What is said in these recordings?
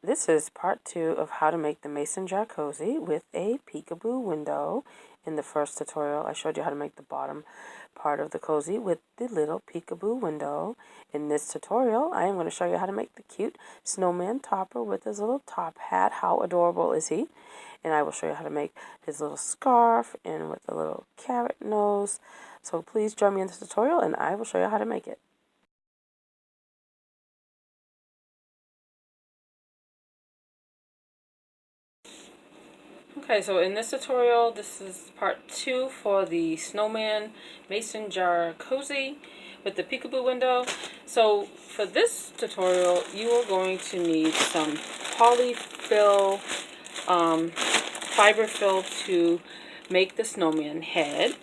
This is part 2 of how to make the mason jar cozy with a peekaboo window. In the first tutorial, I showed you how to make the bottom part of the cozy with the little peekaboo window. In this tutorial, I am going to show you how to make the cute snowman topper with his little top hat. How adorable is he? And I will show you how to make his little scarf and with the little carrot nose. So please join me in this tutorial and I will show you how to make it. Okay, so in this tutorial, this is part 2 for the Snowman Mason Jar Cozy with the Peekaboo window. So for this tutorial, you are going to need some polyfill, fiber fill to make the snowman head.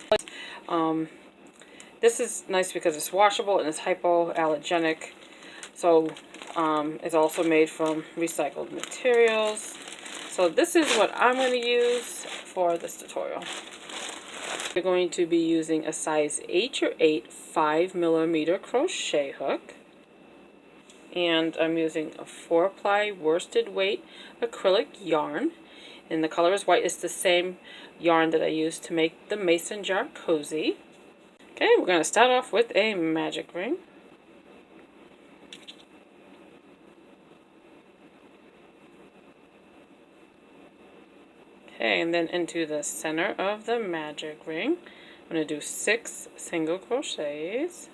This is nice because it's washable and it's hypoallergenic. So it's also made from recycled materials. So this is what I'm going to use for this tutorial. We're going to be using a size 8 or 8 5mm crochet hook. And I'm using a 4-ply worsted weight acrylic yarn. And the color is white. It's the same yarn that I used to make the mason jar cozy. Okay, we're going to start off with a magic ring. Okay, and then into the center of the magic ring, I'm going to do 6 single crochets.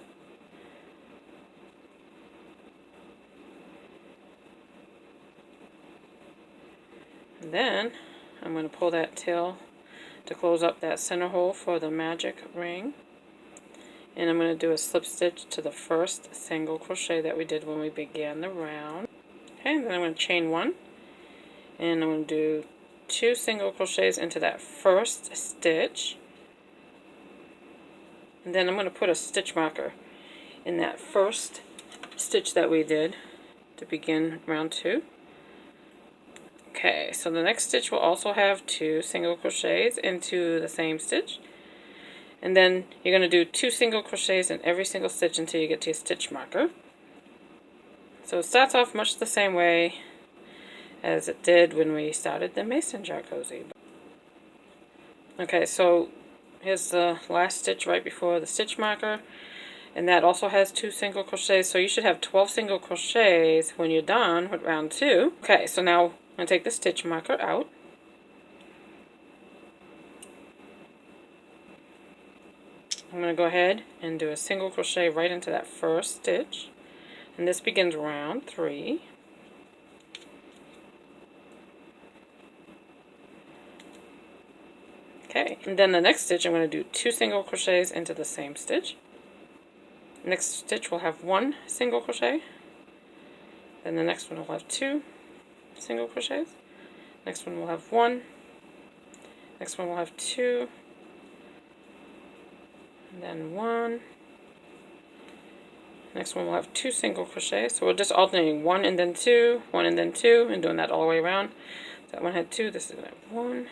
And then I'm going to pull that tail to close up that center hole for the magic ring. And I'm going to do a slip stitch to the first single crochet that we did when we began the round. Okay, and then I'm going to chain 1. And I'm going to do 2 single crochets into that first stitch. And then I'm going to put a stitch marker in that first stitch that we did to begin round 2. Okay, so the next stitch will also have 2 single crochets into the same stitch. And then you're going to do 2 single crochets in every single stitch until you get to your stitch marker. So it starts off much the same way as it did when we started the mason jar cozy. Okay, so here's the last stitch right before the stitch marker, and that also has 2 single crochets, so you should have 12 single crochets when you're done with round 2. Okay, so now I'm going to take the stitch marker out. I'm going to go ahead and do a single crochet right into that first stitch, and this begins round 3. Okay, and then the next stitch I'm going to do 2 single crochets into the same stitch. Next stitch will have 1 single crochet. Then the next one will have 2 single crochets. Next one will have 1. Next one will have 2. And then 1. Next one will have 2 single crochets. So we're just alternating 1 and then 2, 1 and then 2, and doing that all the way around. So that one had 2, this is going to have 1,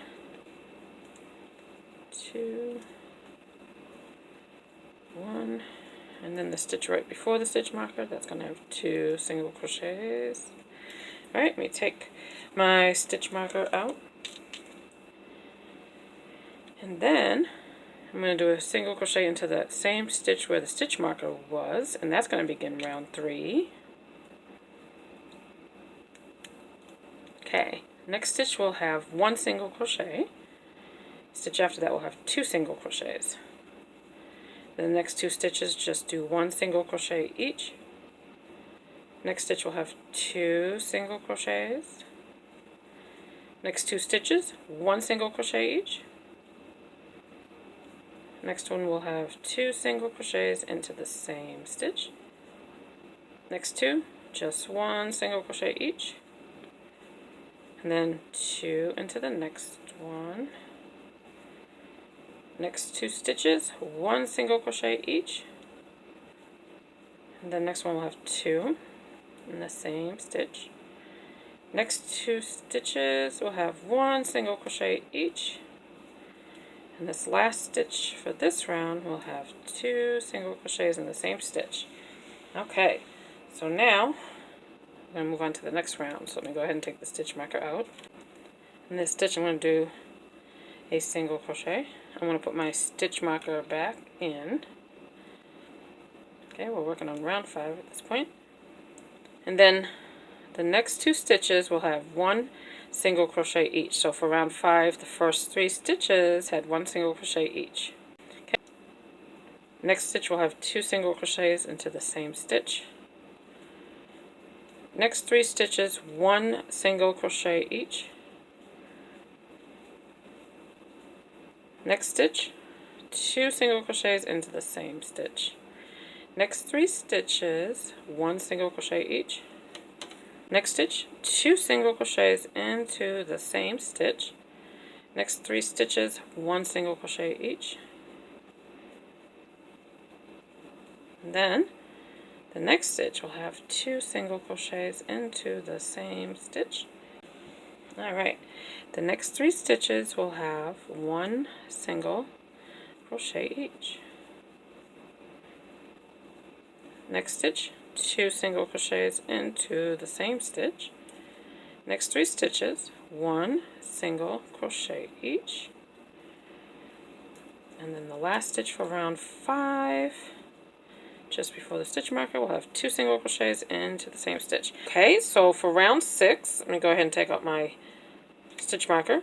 2, 1, and then the stitch right before the stitch marker, that's going to have 2 single crochets. Alright, let me take my stitch marker out. And then I'm going to do a single crochet into that same stitch where the stitch marker was, and that's going to begin round 3. Okay, next stitch will have 1 single crochet. Stitch after that will have 2 single crochets. The next 2 stitches just do 1 single crochet each. Next stitch will have 2 single crochets. Next 2 stitches, 1 single crochet each. Next one will have 2 single crochets into the same stitch. Next 2, just 1 single crochet each. And then 2 into the next one. Next 2 stitches, 1 single crochet each. And the next one will have 2 in the same stitch. Next 2 stitches will have 1 single crochet each. And this last stitch for this round will have 2 single crochets in the same stitch. Okay, so now I'm going to move on to the next round. So let me go ahead and take the stitch marker out. In this stitch I'm going to do a single crochet. I'm going to put my stitch marker back in. Okay, we're working on round 5 at this point. And then the next 2 stitches will have 1 single crochet each. So for round 5, the first 3 stitches had 1 single crochet each. Okay. Next stitch will have 2 single crochets into the same stitch. Next 3 stitches, 1 single crochet each. Next stitch, 2 single crochets into the same stitch. Next 3 stitches, 1 single crochet each. Next stitch, 2 single crochets into the same stitch. Next 3 stitches, 1 single crochet each. And then the next stitch will have 2 single crochets into the same stitch. Alright, the next 3 stitches will have 1 single crochet each. Next stitch, 2 single crochets into the same stitch. Next 3 stitches, 1 single crochet each. And then the last stitch for round 5, just before the stitch marker, we'll have 2 single crochets into the same stitch. Okay, so for round 6, let me go ahead and take out my stitch marker.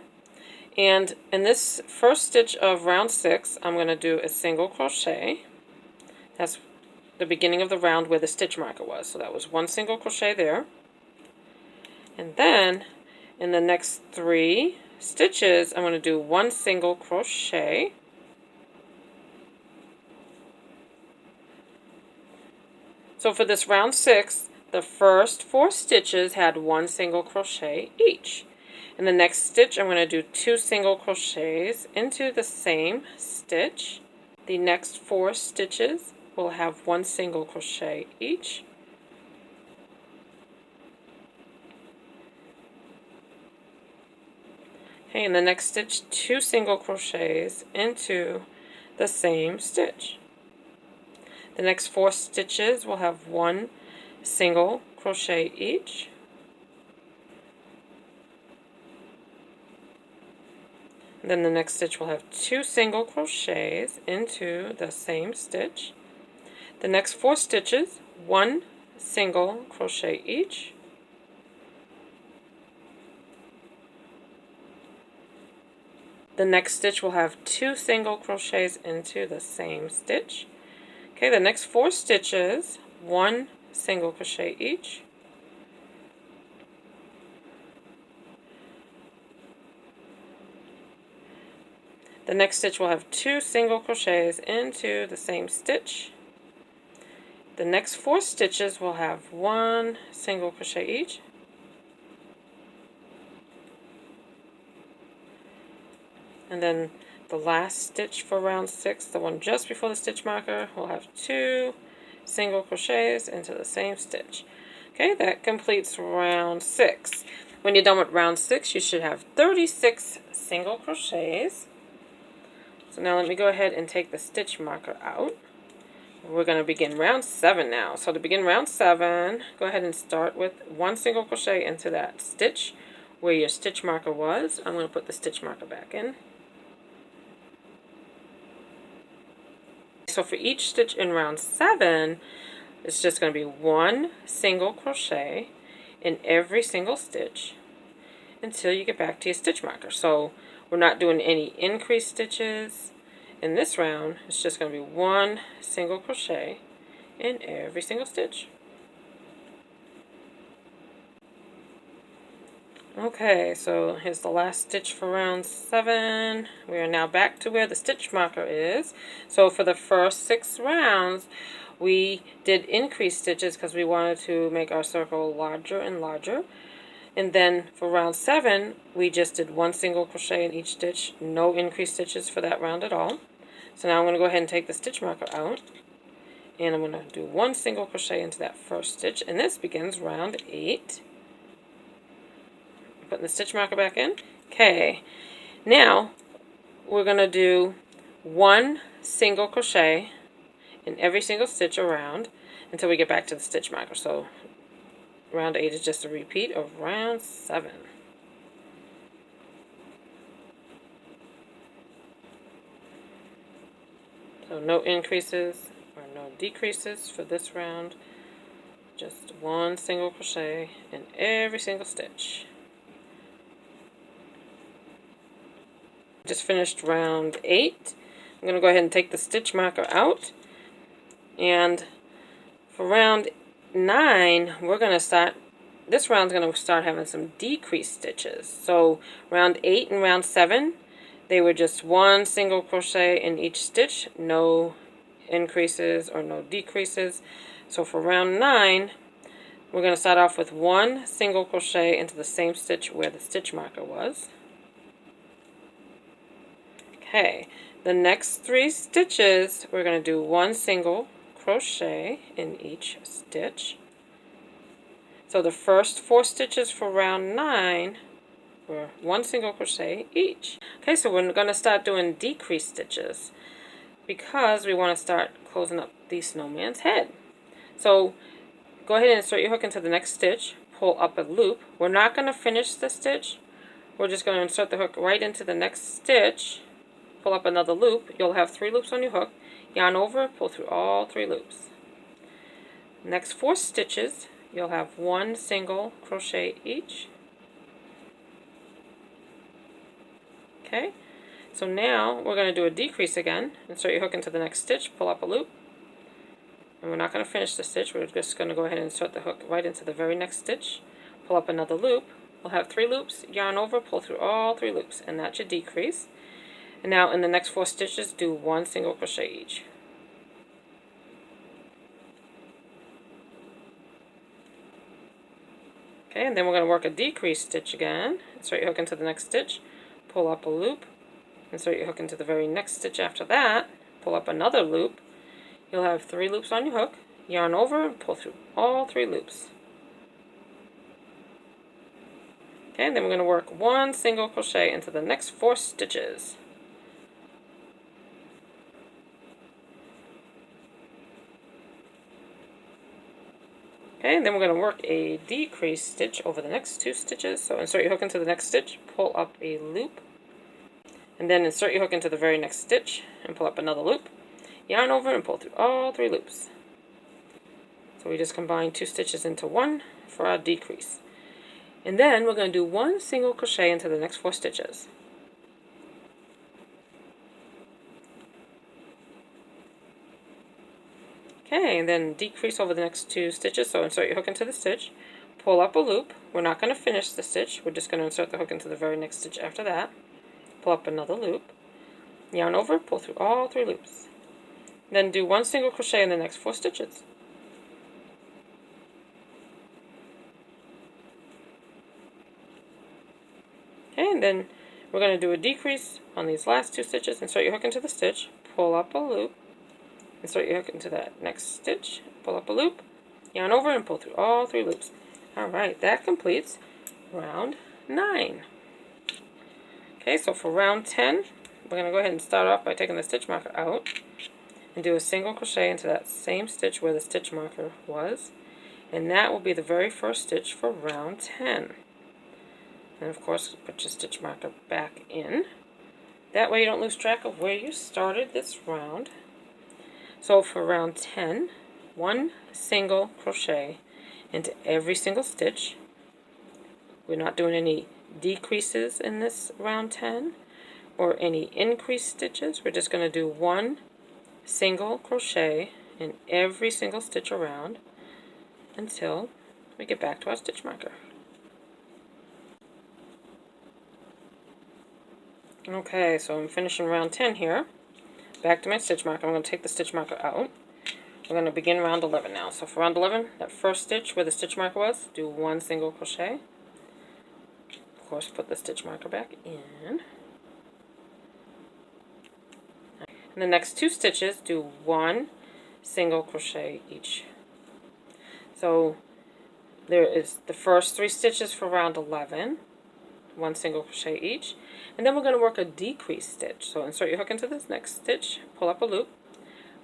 And in this first stitch of round 6, I'm going to do a single crochet. That's the beginning of the round where the stitch marker was. So that was 1 single crochet there. And then in the next 3 stitches, I'm going to do 1 single crochet. So for this round 6, the first 4 stitches had 1 single crochet each. In the next stitch, I'm going to do 2 single crochets into the same stitch. The next 4 stitches will have 1 single crochet each. Okay, in the next stitch, 2 single crochets into the same stitch. The next 4 stitches will have 1 single crochet each. Then the next stitch will have 2 single crochets into the same stitch. The next 4 stitches, 1 single crochet each. The next stitch will have 2 single crochets into the same stitch. Okay, the next 4 stitches, 1 single crochet each. The next stitch will have 2 single crochets into the same stitch. The next 4 stitches will have 1 single crochet each. And then the last stitch for round 6, the one just before the stitch marker, will have 2 single crochets into the same stitch. Okay, that completes round 6. When you're done with round 6, you should have 36 single crochets. So now let me go ahead and take the stitch marker out. We're going to begin round 7 now. So to begin round 7, go ahead and start with 1 single crochet into that stitch where your stitch marker was. I'm going to put the stitch marker back in. So for each stitch in round 7, it's just going to be 1 single crochet in every single stitch until you get back to your stitch marker. So we're not doing any increased stitches in this round. It's just going to be 1 single crochet in every single stitch. Okay, so here's the last stitch for round 7. We are now back to where the stitch marker is. So for the first 6 rounds, we did increase stitches because we wanted to make our circle larger and larger. And then for round 7, we just did 1 single crochet in each stitch. No increased stitches for that round at all. So now I'm going to go ahead and take the stitch marker out. And I'm going to do 1 single crochet into that first stitch. And this begins round 8. Putting the stitch marker back in. Okay, now we're going to do 1 single crochet in every single stitch around until we get back to the stitch marker. So round 8 is just a repeat of round 7. So no increases or no decreases for this round. Just one single crochet in every single stitch. Just finished round 8. I'm going to go ahead and take the stitch marker out. And for round 9, we're going to start, this round's going to start having some decreased stitches. So round 8 and round 7, they were just one single crochet in each stitch, no increases or no decreases. So for round 9, we're going to start off with one single crochet into the same stitch where the stitch marker was. Okay, the next 3 stitches, we're going to do one single crochet in each stitch. So the first 4 stitches for round 9 were one single crochet each. Okay, so we're going to start doing decreased stitches because we want to start closing up the snowman's head. So go ahead and insert your hook into the next stitch, pull up a loop. We're not going to finish the stitch. We're just going to insert the hook right into the next stitch, pull up another loop. You'll have 3 loops on your hook. Yarn over, pull through all 3 loops. Next 4 stitches, you'll have one single crochet each. Okay, so now we're going to do a decrease again. Insert your hook into the next stitch, pull up a loop. And we're not going to finish the stitch. We're just going to go ahead and insert the hook right into the very next stitch, pull up another loop. We'll have 3 loops, yarn over, pull through all 3 loops, and that's your decrease. And now in the next 4 stitches, do one single crochet each. Okay, and then we're going to work a decrease stitch again. Insert your hook into the next stitch, pull up a loop, insert your hook into the very next stitch after that, pull up another loop. You'll have 3 loops on your hook, yarn over, and pull through all 3 loops. Okay, and then we're going to work one single crochet into the next 4 stitches. Okay, and then we're going to work a decrease stitch over the next 2 stitches. So insert your hook into the next stitch, pull up a loop, and then insert your hook into the very next stitch and pull up another loop. Yarn over and pull through all 3 loops. So we just combine 2 stitches into one for our decrease. And then we're going to do one single crochet into the next 4 stitches. Okay, and then decrease over the next 2 stitches. So insert your hook into the stitch, pull up a loop. We're not going to finish the stitch. We're just going to insert the hook into the very next stitch after that. Pull up another loop. Yarn over, pull through all 3 loops. Then do one single crochet in the next 4 stitches. Okay, and then we're going to do a decrease on these last 2 stitches. Insert your hook into the stitch, pull up a loop, insert your hook into that next stitch, pull up a loop, yarn over, and pull through all 3 loops. Alright, that completes round 9. Okay, so for round 10, we're going to go ahead and start off by taking the stitch marker out and do a single crochet into that same stitch where the stitch marker was. And that will be the very first stitch for round 10. And of course, put your stitch marker back in. That way you don't lose track of where you started this round. So for round 10, one single crochet into every single stitch. We're not doing any decreases in this round 10 or any increased stitches. We're just going to do one single crochet in every single stitch around until we get back to our stitch marker. Okay, so I'm finishing round 10 here. Back to my stitch marker. I'm going to take the stitch marker out. We're going to begin round 11 now. So for round 11, that first stitch where the stitch marker was, do one single crochet. Of course, put the stitch marker back in. In the next 2 stitches, do one single crochet each. So there is the first 3 stitches for round 11, one single crochet each, and then we're going to work a decrease stitch. So insert your hook into this next stitch, pull up a loop.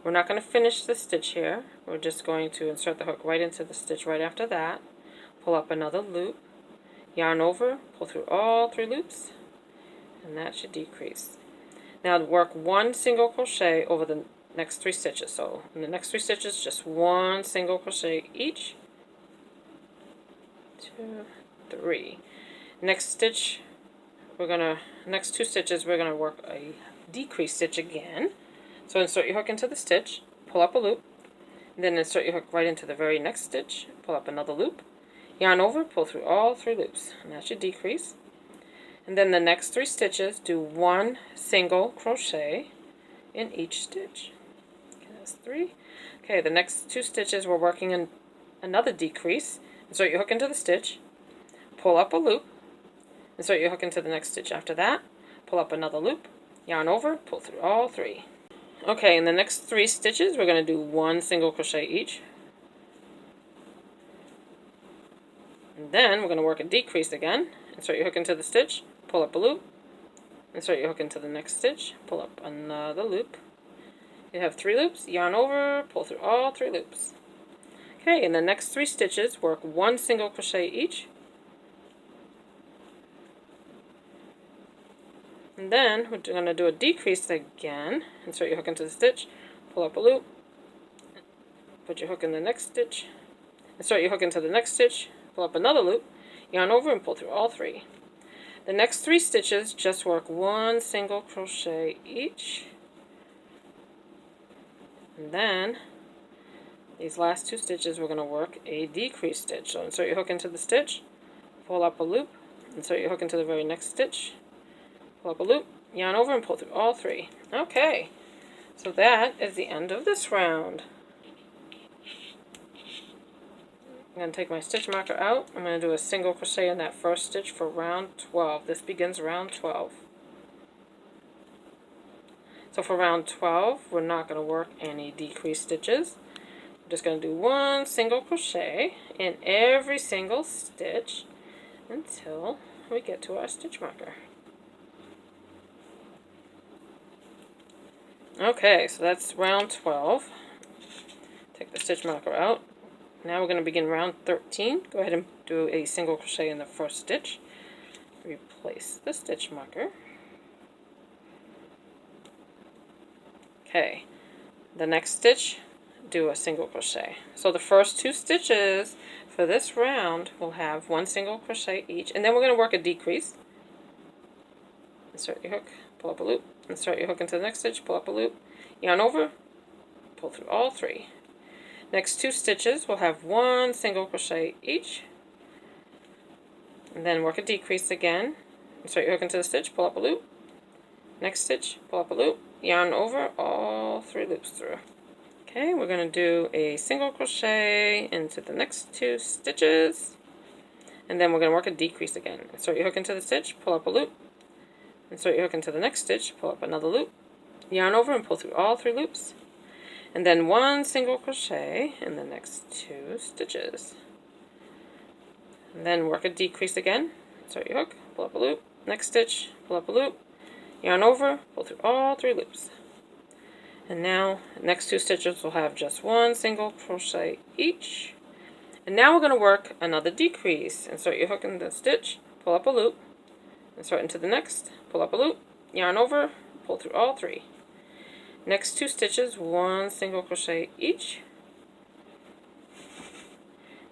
We're not going to finish the stitch here. We're just going to insert the hook right into the stitch right after that, pull up another loop, yarn over, pull through all 3 loops, and that should decrease. Now work 1 single crochet over the next 3 stitches. So in the next 3 stitches, just 1 single crochet each. 2, 3. Next 2 stitches, we're gonna work a decrease stitch again. So insert your hook into the stitch, pull up a loop, and then insert your hook right into the very next stitch, pull up another loop, yarn over, pull through all 3 loops, and that should decrease. And then the next 3 stitches, do 1 single crochet in each stitch. Okay, that's 3. Okay, the next 2 stitches, we're working in another decrease. Insert your hook into the stitch, pull up a loop, insert your hook into the next stitch after that, pull up another loop, yarn over, pull through all 3. Okay, in the next 3 stitches, we're going to do 1 single crochet each. And then we're going to work a decrease again. Insert your hook into the stitch, pull up a loop, insert your hook into the next stitch, pull up another loop. You have 3 loops, yarn over, pull through all 3 loops. Okay, in the next 3 stitches, work 1 single crochet each. And then we're going to do a decrease again. Insert your hook into the stitch, pull up a loop, put your hook in the next stitch, insert your hook into the next stitch, pull up another loop, yarn over, and pull through all 3. The next 3 stitches, just work 1 single crochet each. And then these last 2 stitches, we're going to work a decrease stitch. So insert your hook into the stitch, pull up a loop, insert your hook into the very next stitch, pull up a loop, yarn over, and pull through all 3. Okay, so that is the end of this round. I'm going to take my stitch marker out. I'm going to do a single crochet in that first stitch for round 12. This begins round 12. So for round 12, we're not going to work any decrease stitches. We're just going to do 1 single crochet in every single stitch until we get to our stitch marker. Okay, so that's round 12. Take the stitch marker out. Now we're going to begin round 13. Go ahead and do a single crochet in the first stitch. Replace the stitch marker. Okay, the next stitch, do a single crochet. So the first 2 stitches for this round will have 1 single crochet each, and then we're going to work a decrease. Insert your hook, pull up a loop, insert your hook into the next stitch, pull up a loop, yarn over, pull through all 3. Next 2 stitches will have 1 single crochet each, and then work a decrease again. Insert your hook into the stitch, pull up a loop, next stitch, pull up a loop, yarn over all 3 loops through. Okay, we're going to do a single crochet into the next 2 stitches, and then we're going to work a decrease again. Insert your hook into the stitch, pull up a loop, insert your hook into the next stitch, pull up another loop, yarn over, and pull through all 3 loops. And then 1 single crochet in the next 2 stitches. And then work a decrease again. Insert your hook, pull up a loop, next stitch, pull up a loop, yarn over, pull through all 3 loops. And now, next 2 stitches will have just 1 single crochet each. And now we're going to work another decrease. Insert your hook in the stitch, pull up a loop, insert into the next, pull up a loop, yarn over, pull through all 3. Next 2 stitches, 1 single crochet each.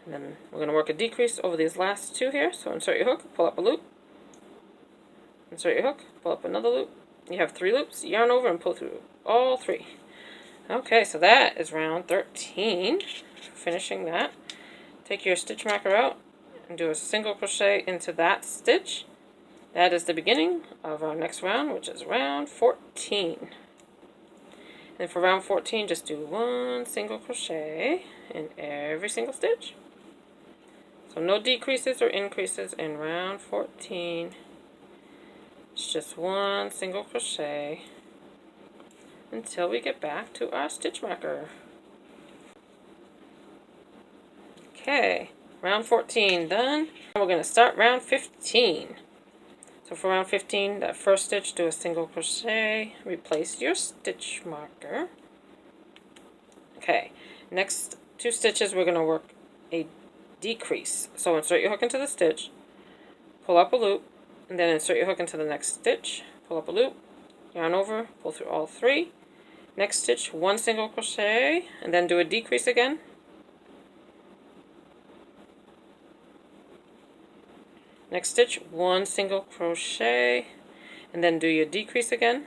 And then we're going to work a decrease over these last 2 here. So insert your hook, pull up a loop, insert your hook, pull up another loop. You have 3 loops, yarn over, and pull through all 3. Okay, so that is round 13. Finishing that. Take your stitch marker out and do a single crochet into that stitch. That is the beginning of our next round, which is round 14. And for round 14, just do 1 single crochet in every single stitch. So no decreases or increases in round 14. It's just 1 single crochet until we get back to our stitch marker. Okay, round 14 done. We're going to start round 15. So for round 15, that first stitch, do a single crochet, replace your stitch marker. Okay, next 2 stitches, we're going to work a decrease. So insert your hook into the stitch, pull up a loop, and then insert your hook into the next stitch, pull up a loop, yarn over, pull through all 3. Next stitch, 1 single crochet, and then do a decrease again. Next stitch, 1 single crochet, and then do your decrease again.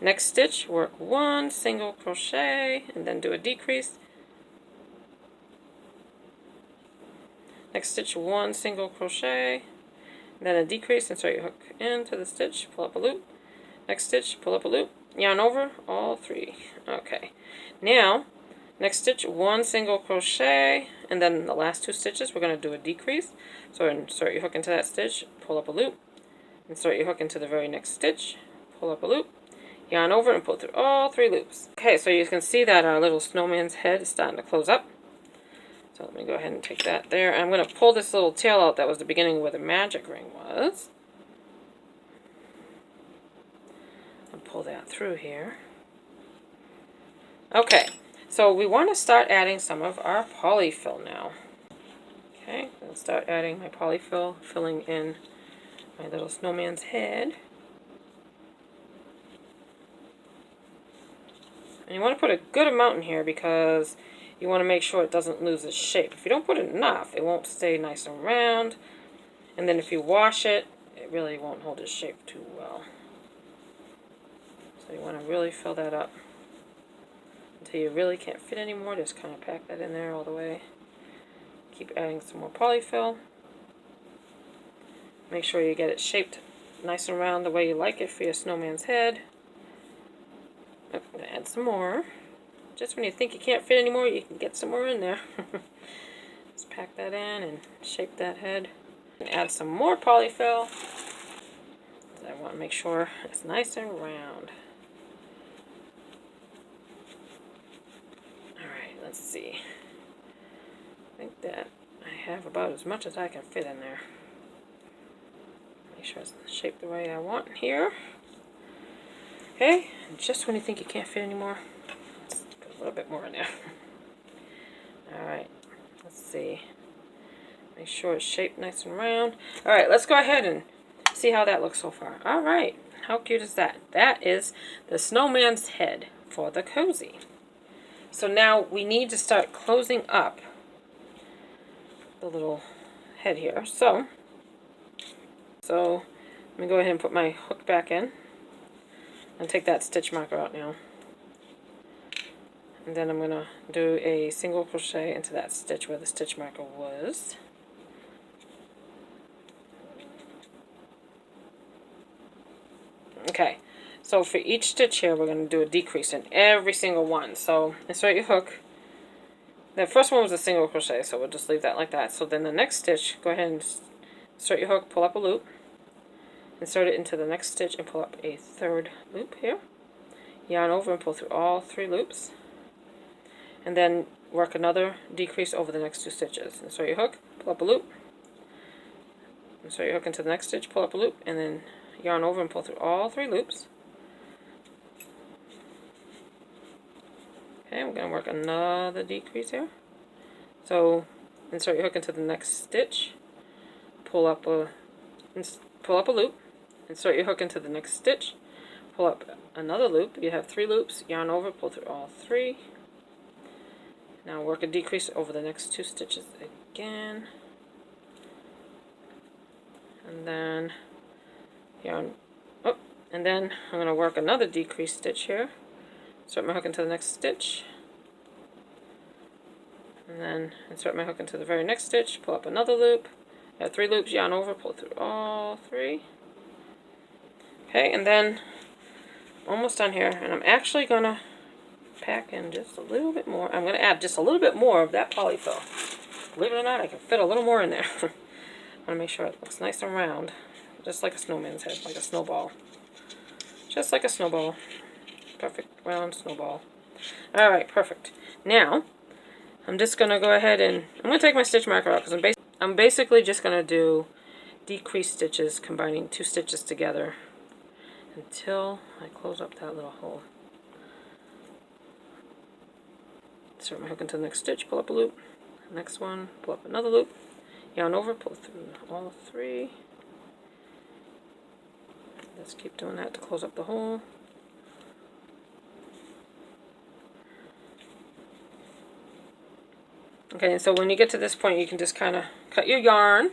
Next stitch, work 1 single crochet, and then do a decrease. Next stitch, 1 single crochet, then a decrease, insert your hook into the stitch, pull up a loop. Next stitch, pull up a loop, yarn over, all 3. Okay. Now, next stitch, 1 single crochet, and then the last 2 stitches, we're going to do a decrease. So insert your hook into that stitch, pull up a loop, insert your hook into the very next stitch, pull up a loop, yarn over, and pull through all 3 loops. Okay, so you can see that our little snowman's head is starting to close up. So let me go ahead and take that there. I'm going to pull this little tail out that was the beginning where the magic ring was. I'll pull that through here. Okay, so we want to start adding some of our polyfill now. Okay, I'll start adding my polyfill, filling in my little snowman's head. And you want to put a good amount in here because you want to make sure it doesn't lose its shape. If you don't put enough, it won't stay nice and round. And then if you wash it, it really won't hold its shape too well. So you want to really fill that up until you really can't fit anymore. Just kind of pack that in there all the way. Keep adding some more polyfill. Make sure you get it shaped nice and round the way you like it for your snowman's head. I'm going to add some more. Just when you think you can't fit anymore, you can get some more in there. Just pack that in and shape that head. And add some more polyfill. I want to make sure it's nice and round. Alright, let's see. I think that I have about as much as I can fit in there. Make sure it's shaped the way I want here. Okay, and just when you think you can't fit anymore, let's put a little bit more in there. Alright, let's see. Make sure it's shaped nice and round. Alright, let's go ahead and see how that looks so far. Alright, how cute is that? That is the snowman's head for the cozy. So now we need to start closing up the little head here. So let me go ahead and put my hook back in. And take that stitch marker out now. And then I'm going to do a single crochet into that stitch where the stitch marker was. Okay, so for each stitch here we're going to do a decrease in every single one. So insert your hook. The first one was a single crochet, so we'll just leave that like that. So then the next stitch, go ahead and insert your hook, pull up a loop. Insert it into the next stitch and pull up a 3rd loop here. Yarn over and pull through all 3 loops. And then work another decrease over the next 2 stitches. Insert your hook, pull up a loop. Insert your hook into the next stitch, pull up a loop, and then yarn over and pull through all 3 loops. Okay, we're going to work another decrease here. So insert your hook into the next stitch, pull up a loop. Insert your hook into the next stitch, pull up another loop. You have 3 loops, yarn over, pull through all 3. Now work a decrease over the next 2 stitches again. And then yarn up, and then I'm going to work another decrease stitch here. Insert my hook into the next stitch. And then insert my hook into the very next stitch, pull up another loop. You have 3 loops, yarn over, pull through all 3. Okay, and then almost done here, and I'm actually going to pack in just a little bit more. I'm going to add just a little bit more of that polyfill. Believe it or not, I can fit a little more in there. I want to make sure it looks nice and round, just like a snowman's head, like a snowball. Just like a snowball. Perfect round snowball. Alright, perfect. Now, I'm just going to go ahead and I'm going to take my stitch marker out because I'm basically just going to do decrease stitches, combining 2 stitches together until I close up that little hole. insert my hook into the next stitch, pull up a loop, next one, pull up another loop, yarn over, pull through all 3. Let's keep doing that to close up the hole. Okay, so when you get to this point, you can just kind of cut your yarn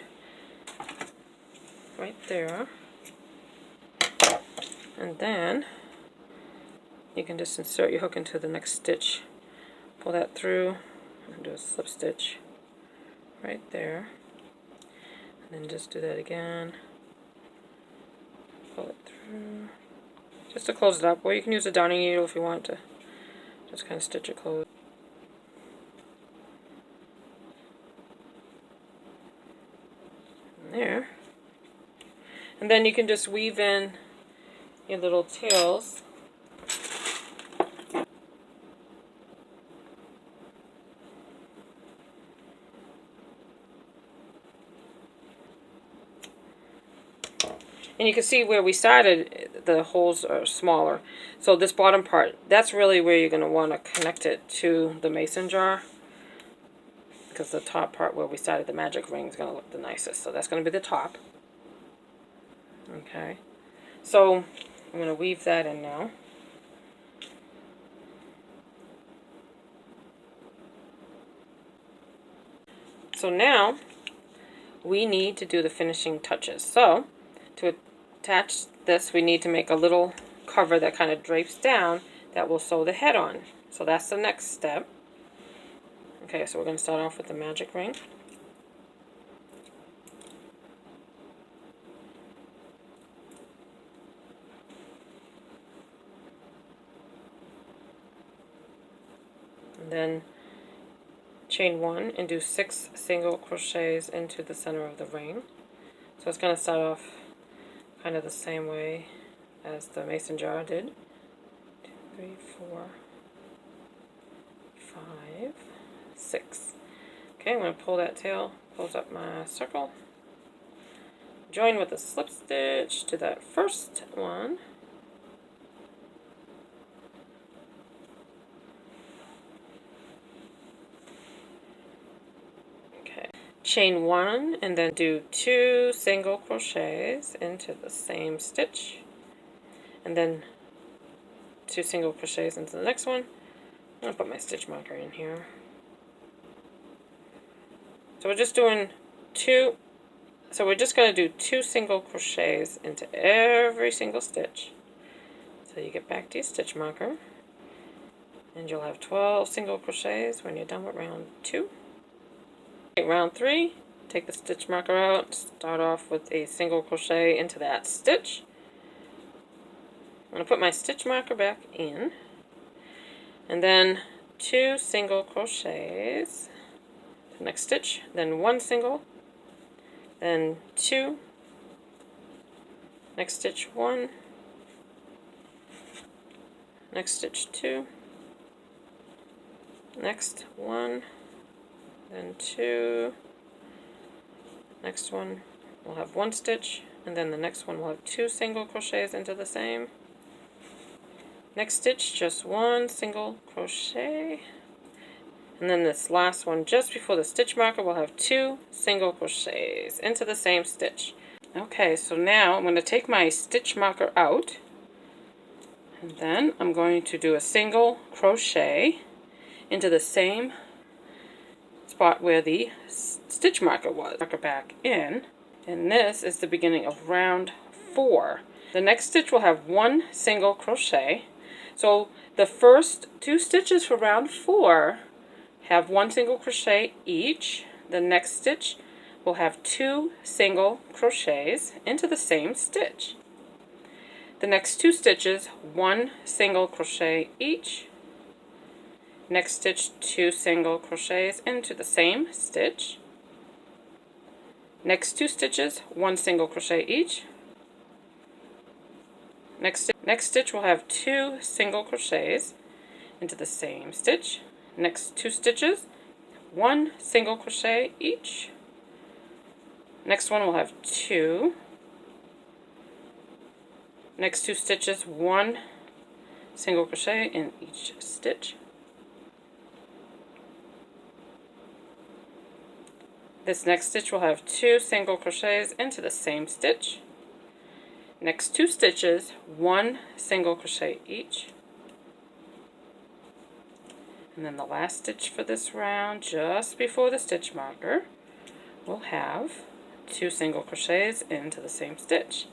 right there. And then you can just insert your hook into the next stitch. Pull that through and do a slip stitch right there. And then just do that again. Pull it through. Just to close it up. Or you can use a darning needle if you want to just kind of stitch it closed. There. And then you can just weave in your little tails. And you can see where we started, the holes are smaller. So this bottom part, that's really where you're going to want to connect it to the mason jar. Because the top part where we started the magic ring is going to look the nicest. So that's going to be the top. Okay. So I'm going to weave that in now. So now we need to do the finishing touches. So to attach this, we need to make a little cover that kind of drapes down that we'll sew the head on. So that's the next step. Okay, so we're going to start off with the magic ring. And then chain 1 and do 6 single crochets into the center of the ring. So it's going to start off kind of the same way as the mason jar did. 2, 3, 4, 5, 6. Okay, I'm going to pull that tail, close up my circle, join with a slip stitch to that first one, okay, chain 1 and then do 2 single crochets into the same stitch, and then 2 single crochets into the next one. I'm going to put my stitch marker in here. So we're just doing 2, so we're just going to do 2 single crochets into every single stitch. So you get back to your stitch marker, and you'll have 12 single crochets when you're done with round 2. Round 3, take the stitch marker out, start off with a single crochet into that stitch. I'm going to put my stitch marker back in, and then 2 single crochets. Next stitch, then 1 single, then 2, next stitch 1, next stitch 2, next 1, then 2, next one we'll have 1 stitch, and then the next one will have 2 single crochets into the same. Next stitch, just 1 single crochet. And then this last one, just before the stitch marker, we'll have 2 single crochets into the same stitch. Okay, so now I'm going to take my stitch marker out, and then I'm going to do a single crochet into the same spot where the stitch marker was. Marker back in, and this is the beginning of round 4. The next stitch will have 1 single crochet. So the first 2 stitches for round 4 have 1 single crochet each. The next stitch will have 2 single crochets into the same stitch. The next 2 stitches, 1 single crochet each. Next stitch, 2 single crochets into the same stitch. Next 2 stitches, 1 single crochet each. Next stitch will have 2 single crochets into the same stitch. Next 2 stitches, 1 single crochet each. Next one will have 2. Next 2 stitches, 1 single crochet in each stitch. This next stitch will have 2 single crochets into the same stitch. Next 2 stitches, 1 single crochet each. And then the last stitch for this round, just before the stitch marker, we'll have 2 single crochets into the same stitch.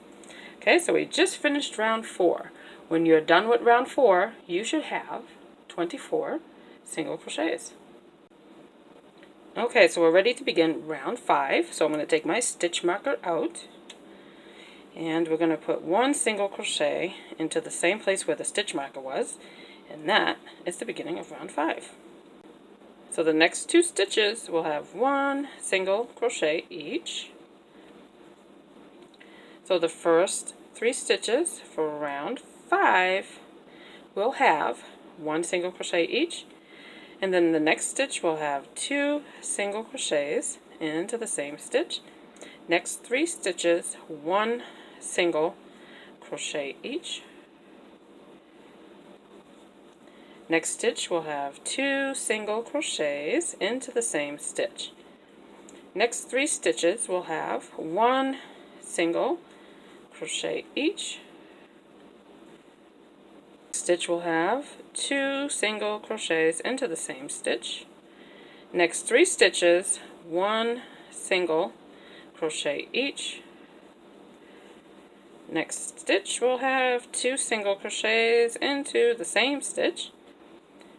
Okay, so we just finished round 4. When you're done with round 4, you should have 24 single crochets. Okay, so we're ready to begin round 5. So I'm going to take my stitch marker out, and we're going to put 1 single crochet into the same place where the stitch marker was, and that is the beginning of round 5. So the next 2 stitches will have 1 single crochet each. So the first 3 stitches for round 5 will have 1 single crochet each, and then the next stitch will have 2 single crochets into the same stitch. Next 3 stitches, 1 single crochet each. Next stitch will have 2 single crochets into the same stitch. Next 3 stitches will have 1 single crochet each. Stitch will have 2 single crochets into the same stitch. Next 3 stitches, 1 single crochet each. Next stitch will have 2 single crochets into the same stitch.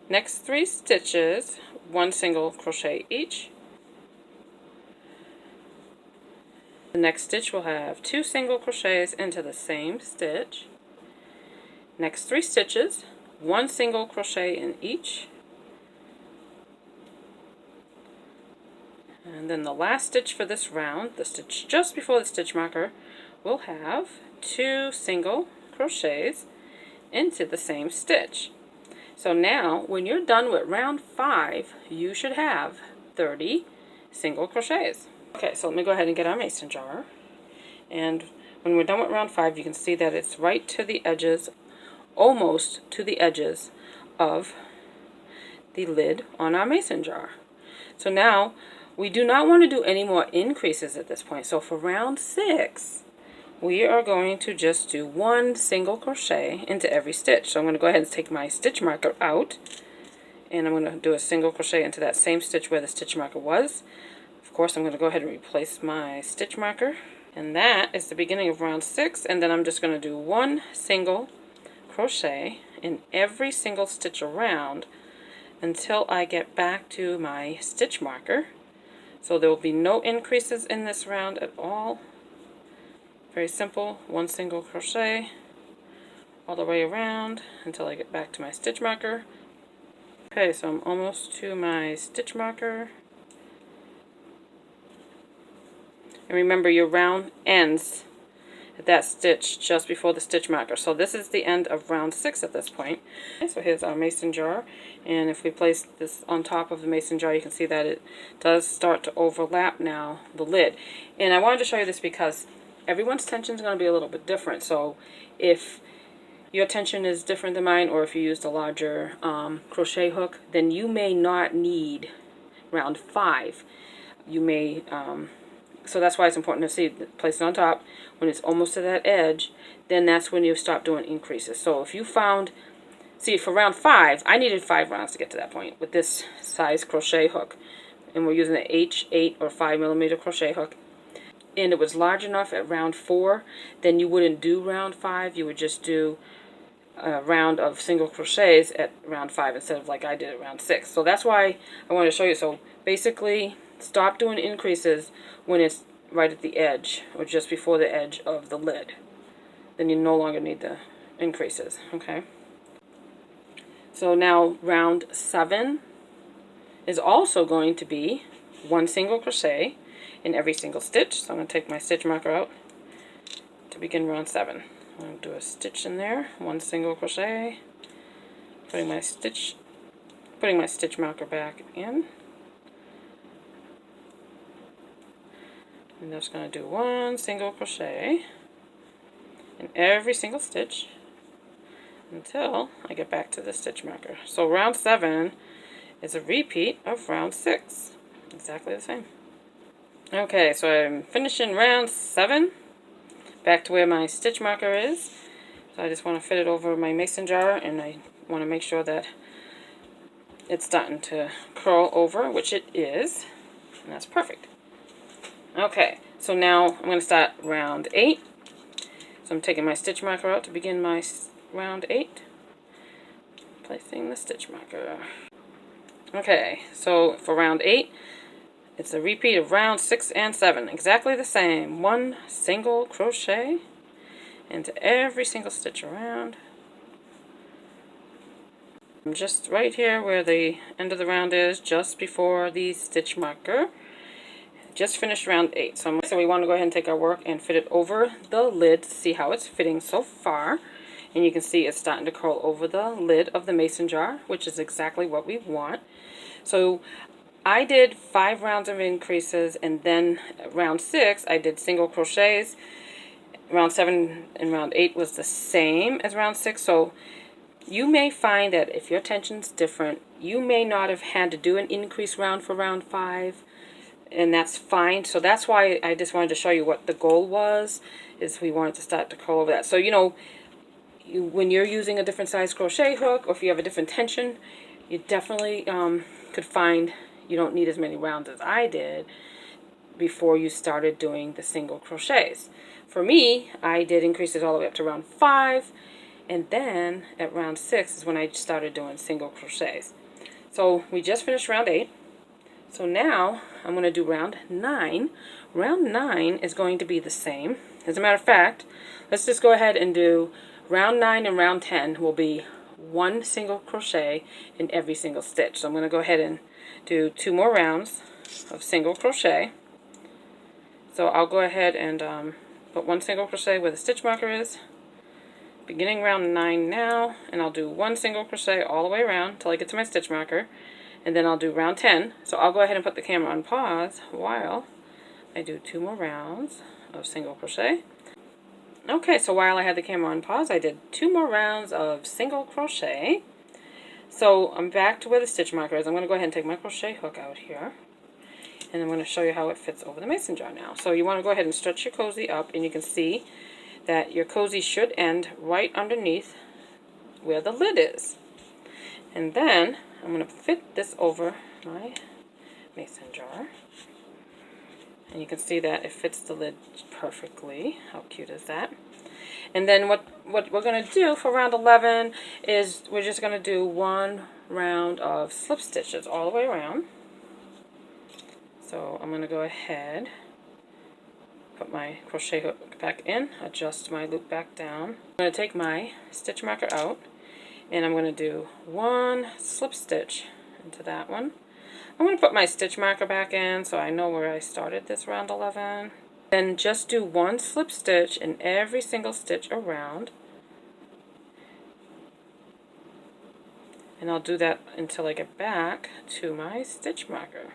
Next 3 stitches, 1 single crochet each. The next stitch will have 2 single crochets into the same stitch. Next 3 stitches, 1 single crochet in each. And then the last stitch for this round, the stitch just before the stitch marker, will have 2 single crochets into the same stitch. So now, when you're done with round 5, you should have 30 single crochets. Okay, so let me go ahead and get our mason jar. And when we're done with round 5, you can see that it's right to the edges, almost to the edges of the lid on our mason jar. So now, we do not want to do any more increases at this point. So for round 6, we are going to just do 1 single crochet into every stitch. So I'm going to go ahead and take my stitch marker out, and I'm going to do a single crochet into that same stitch where the stitch marker was. Of course, I'm going to go ahead and replace my stitch marker, and that is the beginning of round 6. And then I'm just going to do 1 single crochet in every single stitch around until I get back to my stitch marker. So there will be no increases in this round at all. Very simple, 1 single crochet all the way around until I get back to my stitch marker. Okay, so I'm almost to my stitch marker. And remember, your round ends at that stitch just before the stitch marker. So this is the end of round 6 at this point. Okay, so here's our mason jar, and if we place this on top of the mason jar, you can see that it does start to overlap now the lid. And I wanted to show you this because everyone's tension is going to be a little bit different. So if your tension is different than mine, or if you used a larger crochet hook, then you may not need round 5. You may so that's why it's important to see, place it on top. When it's almost to that edge, then that's when you stop doing increases. So if you found, see, for round 5, I needed 5 rounds to get to that point with this size crochet hook. And we're using an H8 or 5mm crochet hook. And it was large enough at round 4, then you wouldn't do round 5. You would just do a round of single crochets at round 5 instead of like I did at round 6. So that's why I wanted to show you. So basically, stop doing increases when it's right at the edge or just before the edge of the lid. Then you no longer need the increases, okay? So now round 7 is also going to be 1 single crochet in every single stitch. So I'm going to take my stitch marker out to begin round 7. I'm going to do a stitch in there, 1 single crochet, putting my stitch marker back in. I'm just going to do 1 single crochet in every single stitch until I get back to the stitch marker. So round 7 is a repeat of round 6. Exactly the same. Okay, so I'm finishing round 7. Back to where my stitch marker is. So I just want to fit it over my mason jar, and I want to make sure that it's starting to curl over, which it is, and that's perfect. Okay, so now I'm going to start round 8. So I'm taking my stitch marker out to begin my round 8. Placing the stitch marker. Okay, so for round 8, it's a repeat of round 6 and 7. Exactly the same. 1 single crochet into every single stitch around. I'm just right here where the end of the round is, just before the stitch marker. Just finished round 8. So we want to go ahead and take our work and fit it over the lid to see how it's fitting so far. And you can see it's starting to curl over the lid of the mason jar, which is exactly what we want. So I did 5 rounds of increases, and then round 6 I did single crochets. Round 7 and round 8 was the same as round 6. So you may find that if your tension's different, you may not have had to do an increase round for round 5. And that's fine. So that's why I just wanted to show you what the goal was, is we wanted to start to curl over that. So, you know, when you're using a different size crochet hook, or if you have a different tension, you definitely could find you don't need as many rounds as I did before you started doing the single crochets. For me, I did increases all the way up to round 5, and then at round 6 is when I started doing single crochets. So we just finished round 8. So now I'm going to do round 9. Round 9 is going to be the same. As a matter of fact, let's just go ahead and do round 9 and round 10 will be 1 single crochet in every single stitch. So I'm going to go ahead and do 2 more rounds of single crochet. So I'll go ahead and put 1 single crochet where the stitch marker is, beginning round 9 now, and I'll do 1 single crochet all the way around until I get to my stitch marker. And then I'll do round 10. So I'll go ahead and put the camera on pause while I do 2 more rounds of single crochet. Okay, so while I had the camera on pause, I did 2 more rounds of single crochet. So I'm back to where the stitch marker is. I'm going to go ahead and take my crochet hook out here, and I'm going to show you how it fits over the mason jar now. So you want to go ahead and stretch your cozy up, and you can see that your cozy should end right underneath where the lid is. And then I'm going to fit this over my mason jar. And you can see that it fits the lid perfectly. How cute is that? And then what we're going to do for round 11 is we're just going to do 1 round of slip stitches all the way around. So I'm going to go ahead, put my crochet hook back in, adjust my loop back down. I'm going to take my stitch marker out, and I'm going to do 1 slip stitch into that one. I'm going to put my stitch marker back in so I know where I started this round 11. Then just do 1 slip stitch in every single stitch around. And I'll do that until I get back to my stitch marker.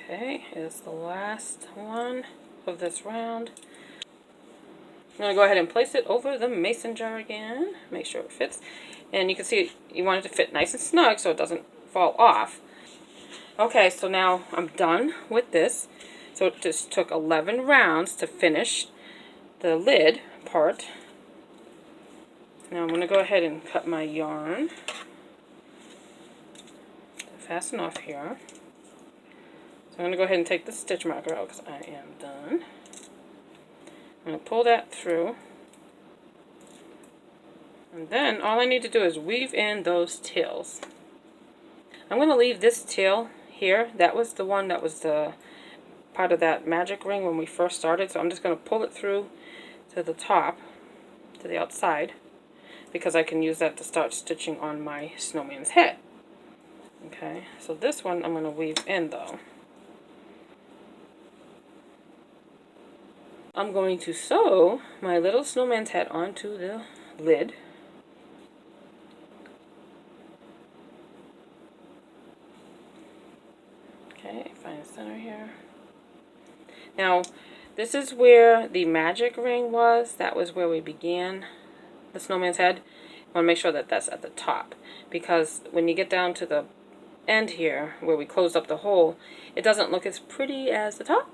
Okay, here's the last one of this round. I'm going to go ahead and place it over the mason jar again. Make sure it fits. And you can see you want it to fit nice and snug so it doesn't fall off. Okay, so now I'm done with this. So it just took 11 rounds to finish the lid part. Now I'm going to go ahead and cut my yarn to fasten off here. So I'm going to go ahead and take the stitch marker out because I am done. I'm going to pull that through. And then all I need to do is weave in those tails. I'm going to leave this tail here. That was the one that was the part of that magic ring when we first started. So I'm just going to pull it through to the top, to the outside, because I can use that to start stitching on my snowman's head. Okay, so this one I'm going to weave in though. I'm going to sew my little snowman's head onto the lid. Okay, find the center here. Now, this is where the magic ring was. That was where we began the snowman's head. I want to make sure that that's at the top, because when you get down to the end here where we closed up the hole, it doesn't look as pretty as the top.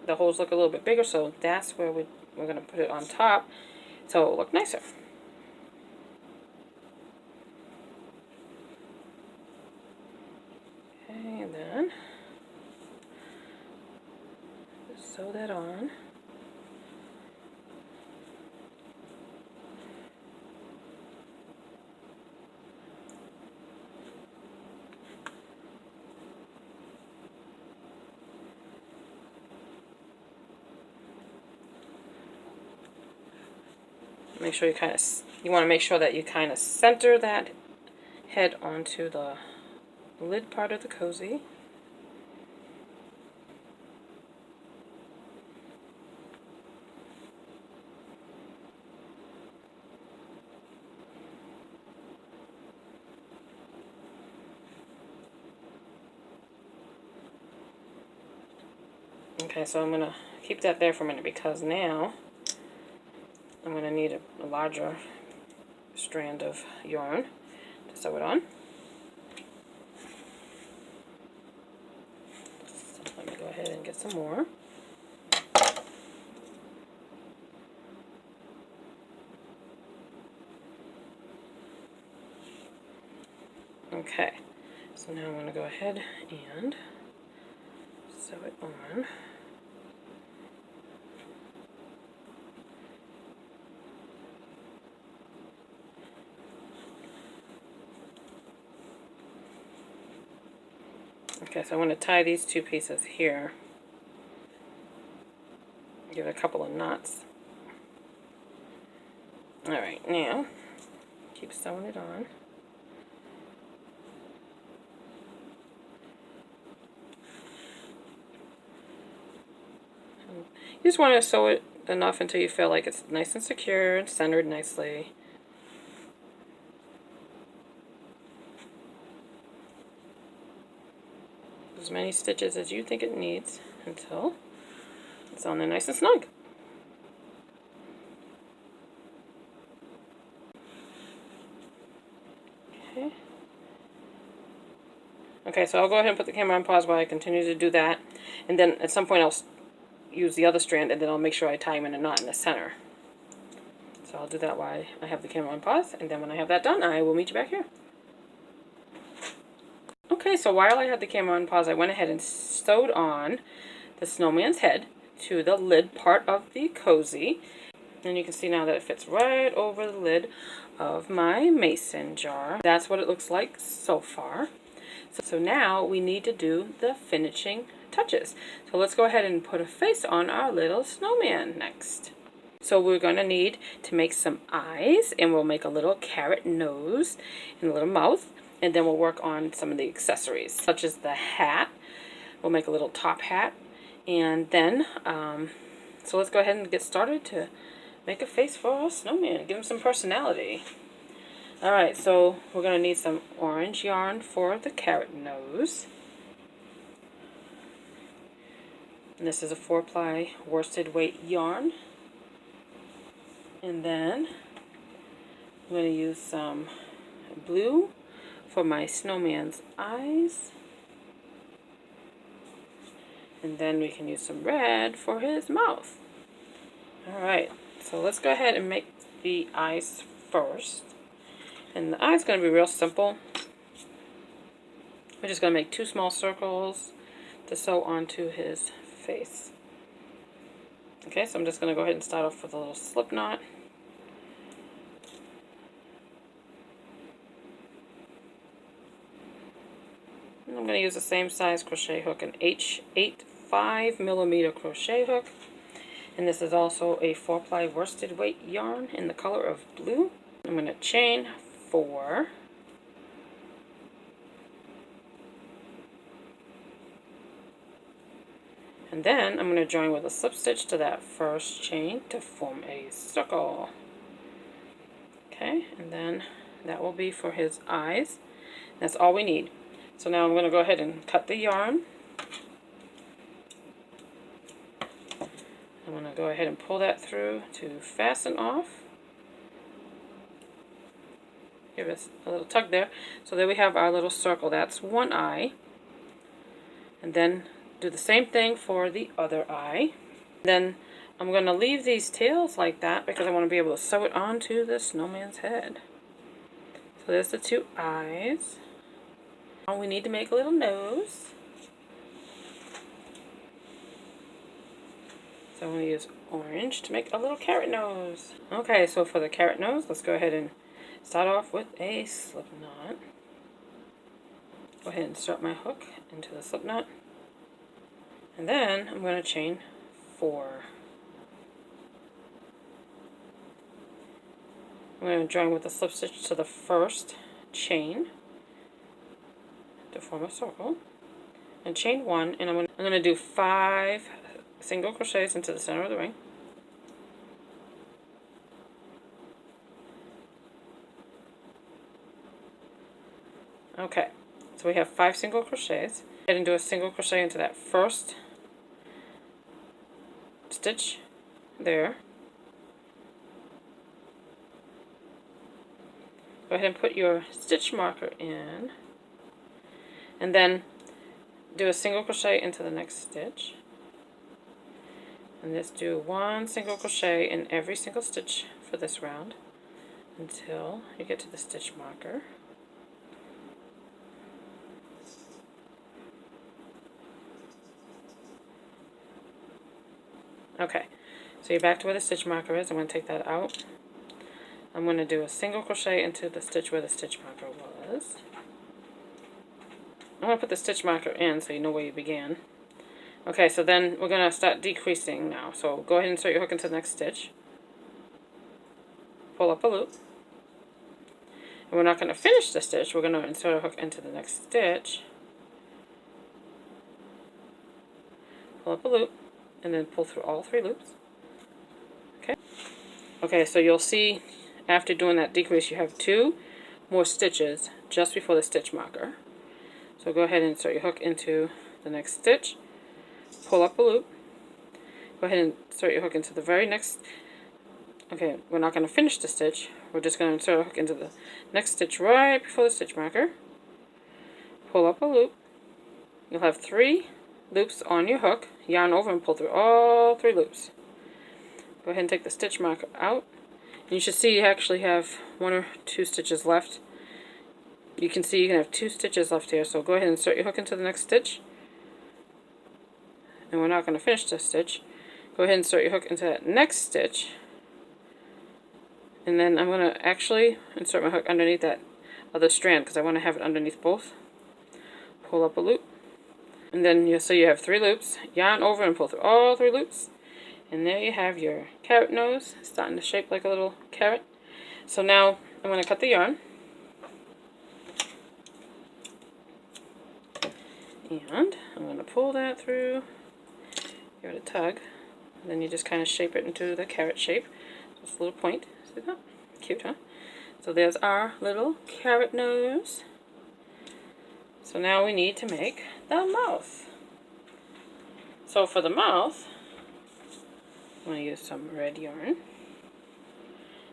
The holes look a little bit bigger, so that's where we're going to put it on top so it'll look nicer. Okay, and then just sew that on. Make sure you want to make sure that you kind of center that head onto the lid part of the cozy. Okay, so I'm going to keep that there for a minute because now I'm going to need a larger strand of yarn to sew it on. So let me go ahead and get some more. Okay, so now I'm going to go ahead and sew it on. Okay, so I'm going to tie these two pieces here. Give it a couple of knots. Alright, now keep sewing it on. You just want to sew it enough until you feel like it's nice and secure and centered nicely. As many stitches as you think it needs until it's on there nice and snug. Okay. Okay, so I'll go ahead and put the camera on pause while I continue to do that. And then at some point I'll use the other strand and then I'll make sure I tie them in a knot in the center. So I'll do that while I have the camera on pause. And then when I have that done, I will meet you back here. Okay, so while I had the camera on pause, I went ahead and sewed on the snowman's head to the lid part of the cozy. And you can see now that it fits right over the lid of my mason jar. That's what it looks like so far. So now we need to do the finishing touches. So let's go ahead and put a face on our little snowman next. So we're going to need to make some eyes, and we'll make a little carrot nose and a little mouth. And then we'll work on some of the accessories, such as the hat. We'll make a little top hat. And then, so let's go ahead and get started to make a face for our snowman. Give him some personality. Alright, so we're going to need some orange yarn for the carrot nose. And this is a 4-ply worsted weight yarn. And then I'm going to use some blue for my snowman's eyes. And then we can use some red for his mouth. Alright, so let's go ahead and make the eyes first. And the eye's going to be real simple. We're just going to make 2 small circles to sew onto his face. Okay, so I'm just going to go ahead and start off with a little slip knot. And I'm going to use the same size crochet hook, an H8 5mm crochet hook. And this is also a 4-ply worsted weight yarn in the color of blue. I'm going to chain 4. And then I'm going to join with a slip stitch to that first chain to form a circle. Okay, and then that will be for his eyes. That's all we need. So now I'm going to go ahead and cut the yarn. I'm going to go ahead and pull that through to fasten off. give us a little tug there. So there we have our little circle. That's one eye. And then do the same thing for the other eye. Then I'm going to leave these tails like that because I want to be able to sew it onto the snowman's head. So there's the two eyes. Now we need to make a little nose. So I'm going to use orange to make a little carrot nose. Okay, so for the carrot nose, let's go ahead and start off with a slip knot. Go ahead and insert my hook into the slip knot. And then I'm going to chain 4. I'm going to join with the slip stitch to the first chain to form a circle. And chain 1, and I'm going to do 5 single crochets into the center of the ring. Okay, so we have 5 single crochets. Go ahead and do a single crochet into that first stitch there. Go ahead and put your stitch marker in, and then do a single crochet into the next stitch. And just do 1 single crochet in every single stitch for this round until you get to the stitch marker. Okay, so you're back to where the stitch marker is. I'm going to take that out. I'm going to do a single crochet into the stitch where the stitch marker was. I'm going to put the stitch marker in so you know where you began. Okay, so then we're going to start decreasing now. So go ahead and insert your hook into the next stitch. Pull up a loop. And we're not going to finish the stitch. We're going to insert a hook into the next stitch. Pull up a loop. And then pull through all 3 loops. Okay. Okay, so you'll see after doing that decrease you have 2 more stitches just before the stitch marker. So go ahead and insert your hook into the next stitch. Pull up a loop. Go ahead and insert your hook into the very next. Okay, we're not going to finish the stitch. We're just going to insert a hook into the next stitch right before the stitch marker. Pull up a loop. You'll have 3 loops on your hook. Yarn over and pull through all 3 loops. Go ahead and take the stitch marker out. And you should see you actually have 1 or 2 stitches left. You can see you can have 2 stitches left here. So go ahead and insert your hook into the next stitch. And we're not going to finish this stitch. Go ahead and insert your hook into that next stitch. And then I'm going to actually insert my hook underneath that other strand because I want to have it underneath both. Pull up a loop. And then you'll see you have 3 loops. Yarn over and pull through all 3 loops. And there you have your carrot nose, starting to shape like a little carrot. So now I'm going to cut the yarn. And I'm going to pull that through, give it a tug, and then you just kind of shape it into the carrot shape. Just a little point. See that? Cute, huh? So there's our little carrot nose. So now we need to make the mouth. So for the mouth, I'm going to use some red yarn.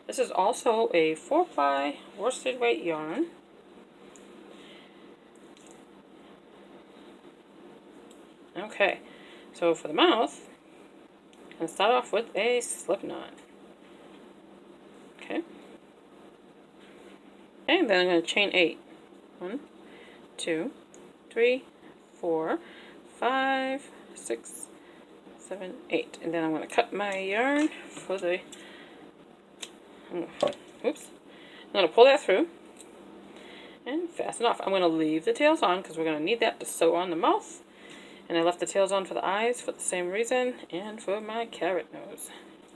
This is also a 4-ply worsted weight yarn. Okay, so for the mouth, I'm going to start off with a slip knot. Okay. And then I'm going to chain 8. 1, 2, 3, 4, 5, 6, 7, 8. And then I'm going to cut my yarn for the, oops. I'm going to pull that through and fasten off. I'm going to leave the tails on because we're going to need that to sew on the mouth. And I left the tails on for the eyes for the same reason and for my carrot nose.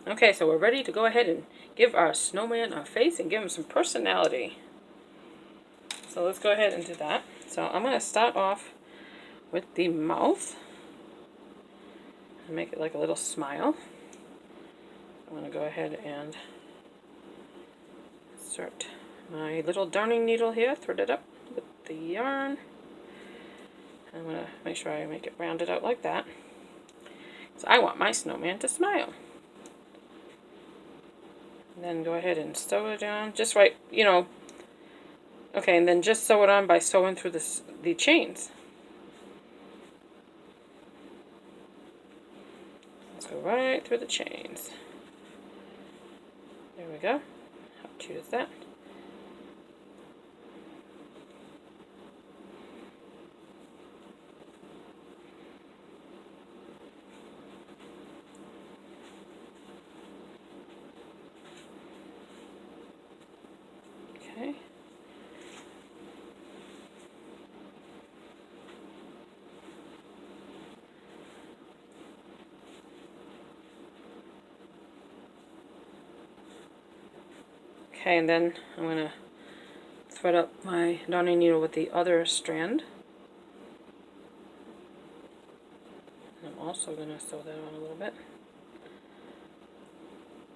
Okay, so we're ready to go ahead and give our snowman a face and give him some personality. So let's go ahead and do that. So I'm going to start off with the mouth and make it like a little smile. I'm going to go ahead and insert my little darning needle here, thread it up with the yarn. I'm going to make sure I make it rounded out like that. So I want my snowman to smile. And then go ahead and sew it down just right, you know, Okay, and then just sew it on by sewing through the chains. Let's go right through the chains. There we go. How cute is that? Okay. Okay, and then I'm going to thread up my darning needle with the other strand. And I'm also going to sew that on a little bit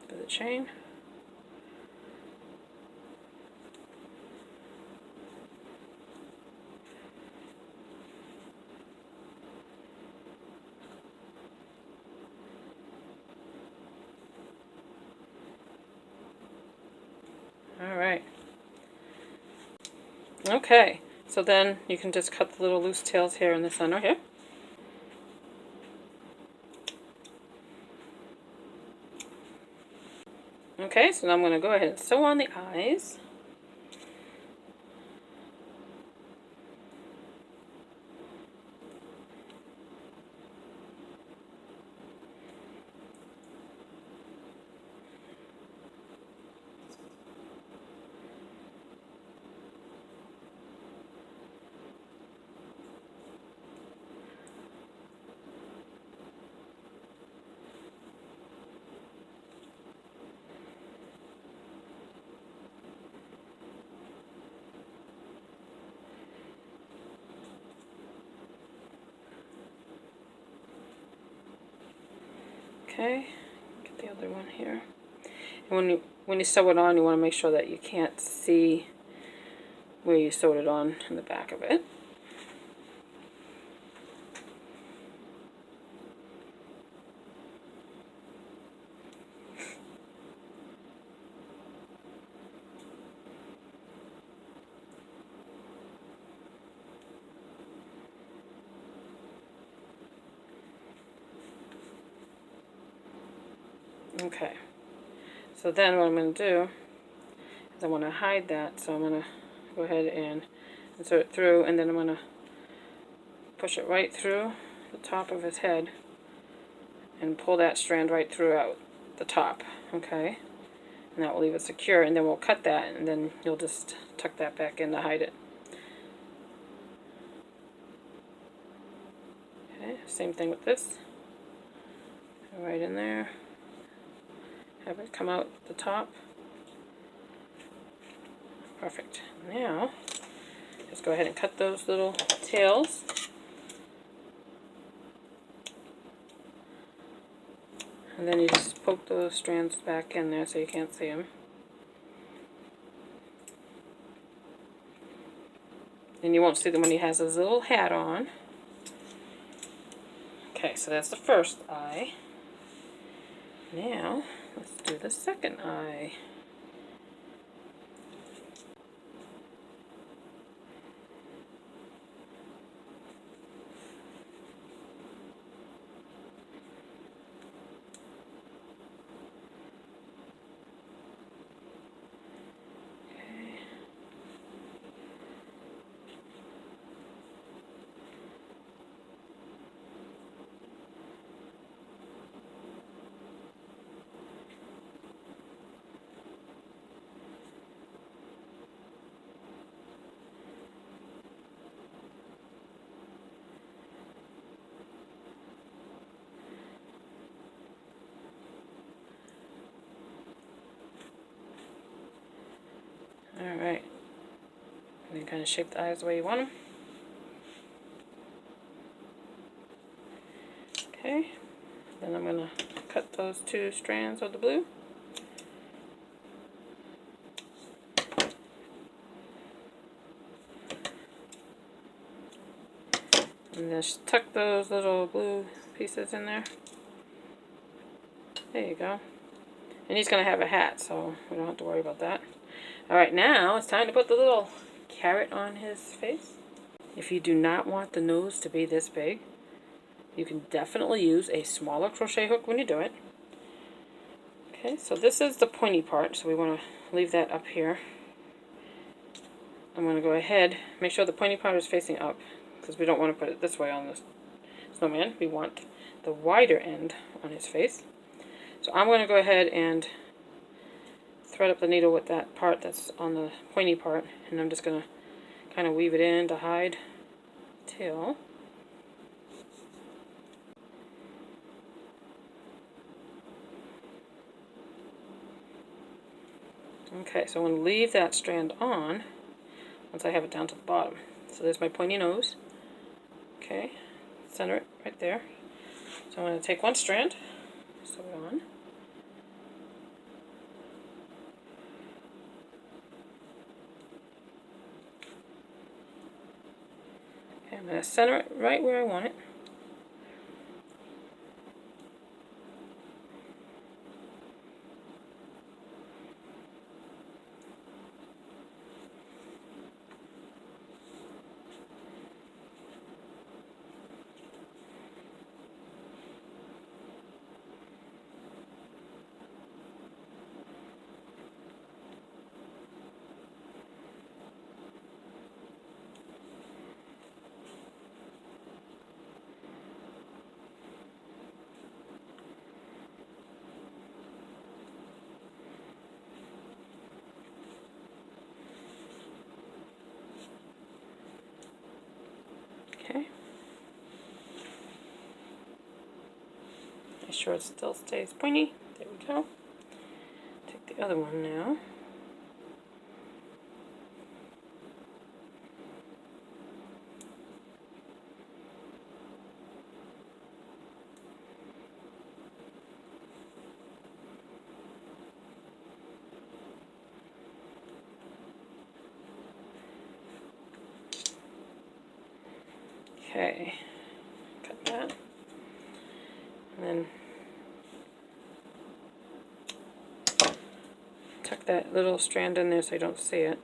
for the chain. Alright. Okay, so then you can just cut the little loose tails here in the center here. Okay, so now I'm going to go ahead and sew on the eyes. Okay, get the other one here. And when you sew it on, you want to make sure that you can't see where you sewed it on in the back of it. Okay, so then what I'm going to do is I want to hide that, so I'm going to go ahead and insert it through, and then I'm going to push it right through the top of his head and pull that strand right throughout the top, okay? And that will leave it secure, and then we'll cut that, and then you'll just tuck that back in to hide it. Okay, same thing with this. Go right in there. Have it come out the top. Perfect. Now, just go ahead and cut those little tails. And then you just poke those strands back in there so you can't see them. And you won't see them when he has his little hat on. Okay, so that's the first eye. Now, let's do the second eye. Alright, and then kind of shape the eyes the way you want them. Okay, then I'm going to cut those two strands of the blue. And just tuck those little blue pieces in there. There you go. And he's going to have a hat, so we don't have to worry about that. Alright, now it's time to put the little carrot on his face. If you do not want the nose to be this big, you can definitely use a smaller crochet hook when you do it. Okay, so this is the pointy part, so we want to leave that up here. I'm going to go ahead, make sure the pointy part is facing up, because we don't want to put it this way on the snowman. We want the wider end on his face. So I'm going to go ahead and thread up the needle with that part that's on the pointy part, and I'm just going to kind of weave it in to hide the tail. Okay, so I'm going to leave that strand on once I have it down to the bottom. So there's my pointy nose. Okay, center it right there. So I'm going to take one strand, sew it on. Okay, I'm going to center it right where I want it. Okay. Make sure it still stays pointy. There we go. Take the other one now. Okay, cut that, and then tuck that little strand in there so you don't see it.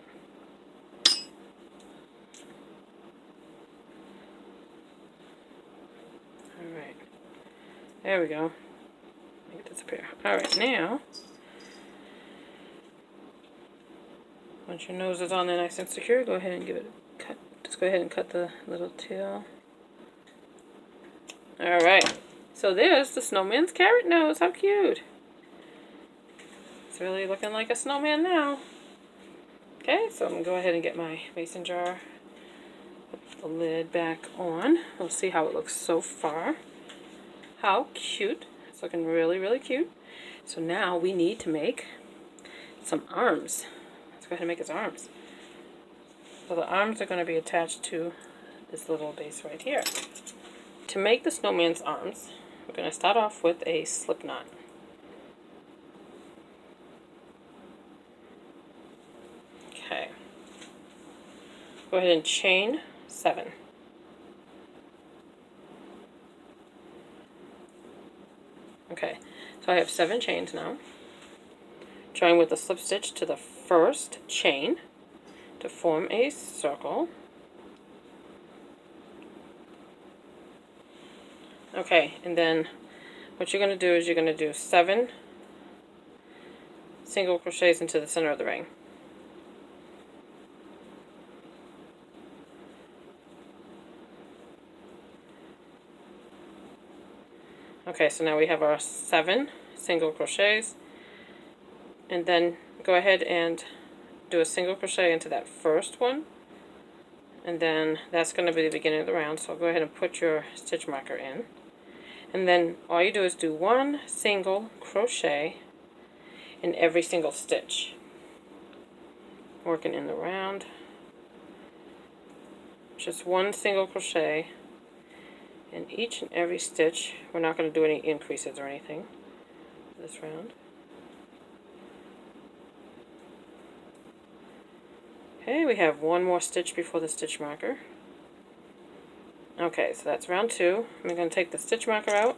Alright, there we go. Make it disappear. Alright, now, once your nose is on there nice and secure, go ahead and give it a cut. Just go ahead and cut the little tail. Alright, so there's the snowman's carrot nose. How cute! It's really looking like a snowman now. Okay, so I'm going to go ahead and get my mason jar. Put the lid back on. We'll see how it looks so far. How cute. It's looking really, really cute. So now we need to make some arms. Let's go ahead and make his arms. So the arms are going to be attached to this little base right here. To make the snowman's arms, we're going to start off with a slip knot. Okay. Go ahead and chain 7. Okay, so I have 7 chains now. Join with the slip stitch to the first chain to form a circle. Okay, and then what you're going to do is you're going to do 7 single crochets into the center of the ring. Okay, so now we have our 7 single crochets, and then go ahead and do a single crochet into that first one, and then that's going to be the beginning of the round, so go ahead and put your stitch marker in. And then all you do is do 1 single crochet in every single stitch. Working in the round. Just 1 single crochet in each and every stitch. We're not going to do any increases or anything this round. Okay, we have 1 more stitch before the stitch marker. Okay, so that's round 2. I'm going to take the stitch marker out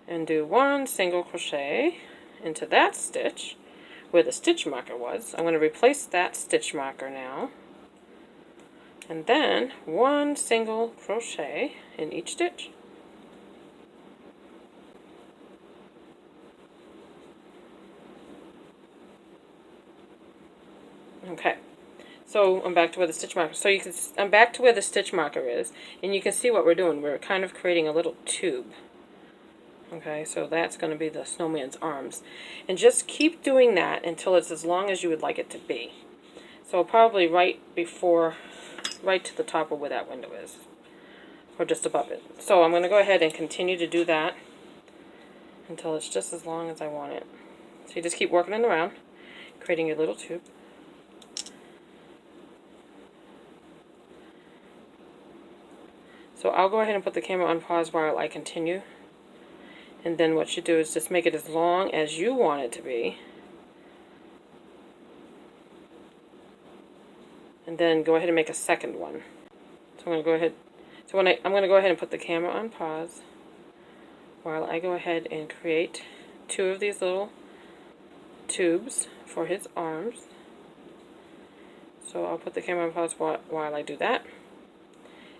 and do 1 single crochet into that stitch. where the stitch marker was. I'm going to replace that stitch marker now. And then one single crochet in each stitch. Okay, so I'm back to where the stitch marker. So I'm back to where the stitch marker is, and you can see what we're doing. We're kind of creating a little tube. Okay, so that's going to be the snowman's arms, and just keep doing that until it's as long as you would like it to be. So probably right to the top of where that window is, or just above it. So I'm going to go ahead and continue to do that until it's just as long as I want it. So you just keep working it around, creating your little tube. So I'll go ahead and put the camera on pause while I continue. And then what you do is just make it as long as you want it to be. And then go ahead and make a second one. So I'm going to go ahead. So I'm going to go ahead and put the camera on pause while I go ahead and create 2 of these little tubes for his arms. So I'll put the camera on pause while I do that.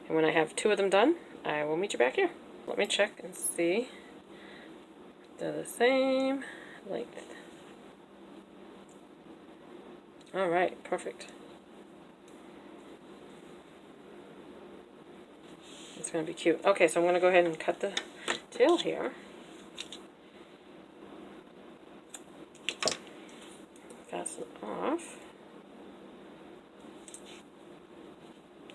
And when I have 2 of them done, I will meet you back here. Let me check and see. They're the same length. Alright, perfect. It's going to be cute. Okay, so I'm going to go ahead and cut the tail here. Fasten off.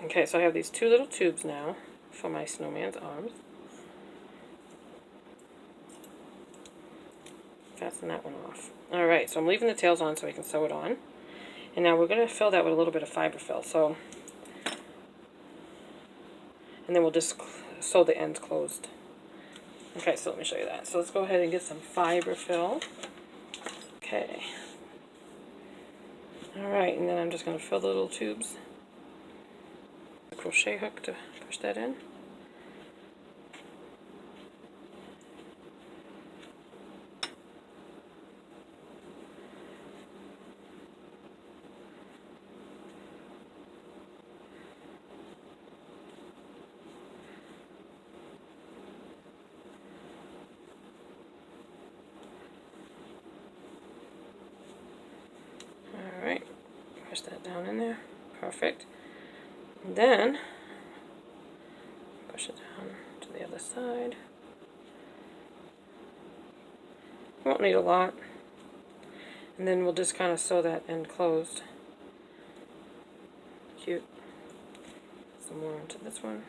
Okay, so I have these 2 little tubes now for my snowman's arms. Fasten that one off. Alright, so I'm leaving the tails on so I can sew it on. And now we're going to fill that with a little bit of fiber fill. So, and then we'll just sew the ends closed. Okay, so let me show you that. So let's go ahead and get some fiber fill. Okay. Alright, and then I'm just going to fill the little tubes. A crochet hook to push that in. Alright, push that down in there. Perfect. And then push it down to the other side. Won't need a lot. And then we'll just kind of sew that end closed. Cute. Some more into this one.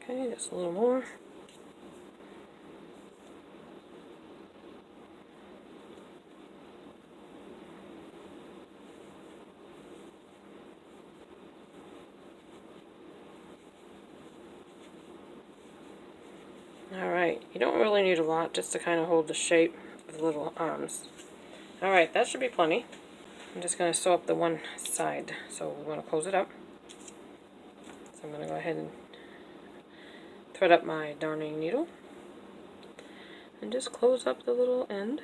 Okay, just a little more. Alright, you don't really need a lot just to kind of hold the shape of the little arms. Alright, that should be plenty. I'm just going to sew up the one side, so we're going to close it up. So I'm going to go ahead and thread up my darning needle and just close up the little end.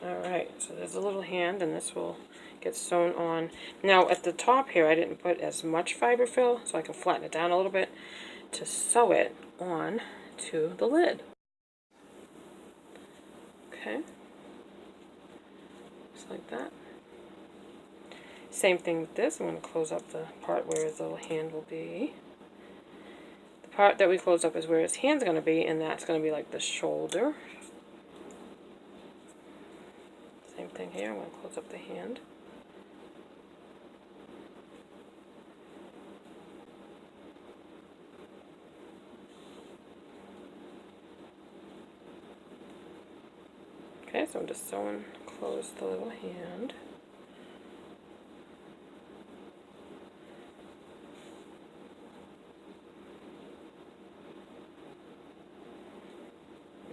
Alright, so there's a little hand, and this will get sewn on. Now at the top here I didn't put as much fiber fill, so I can flatten it down a little bit to sew it on to the lid. Okay, just like that. Same thing with this. I'm going to close up the part where his little hand will be. The part that we close up is where his hand's going to be, and that's going to be like the shoulder. Same thing here. I'm going to close up the hand. just sew and close the little hand.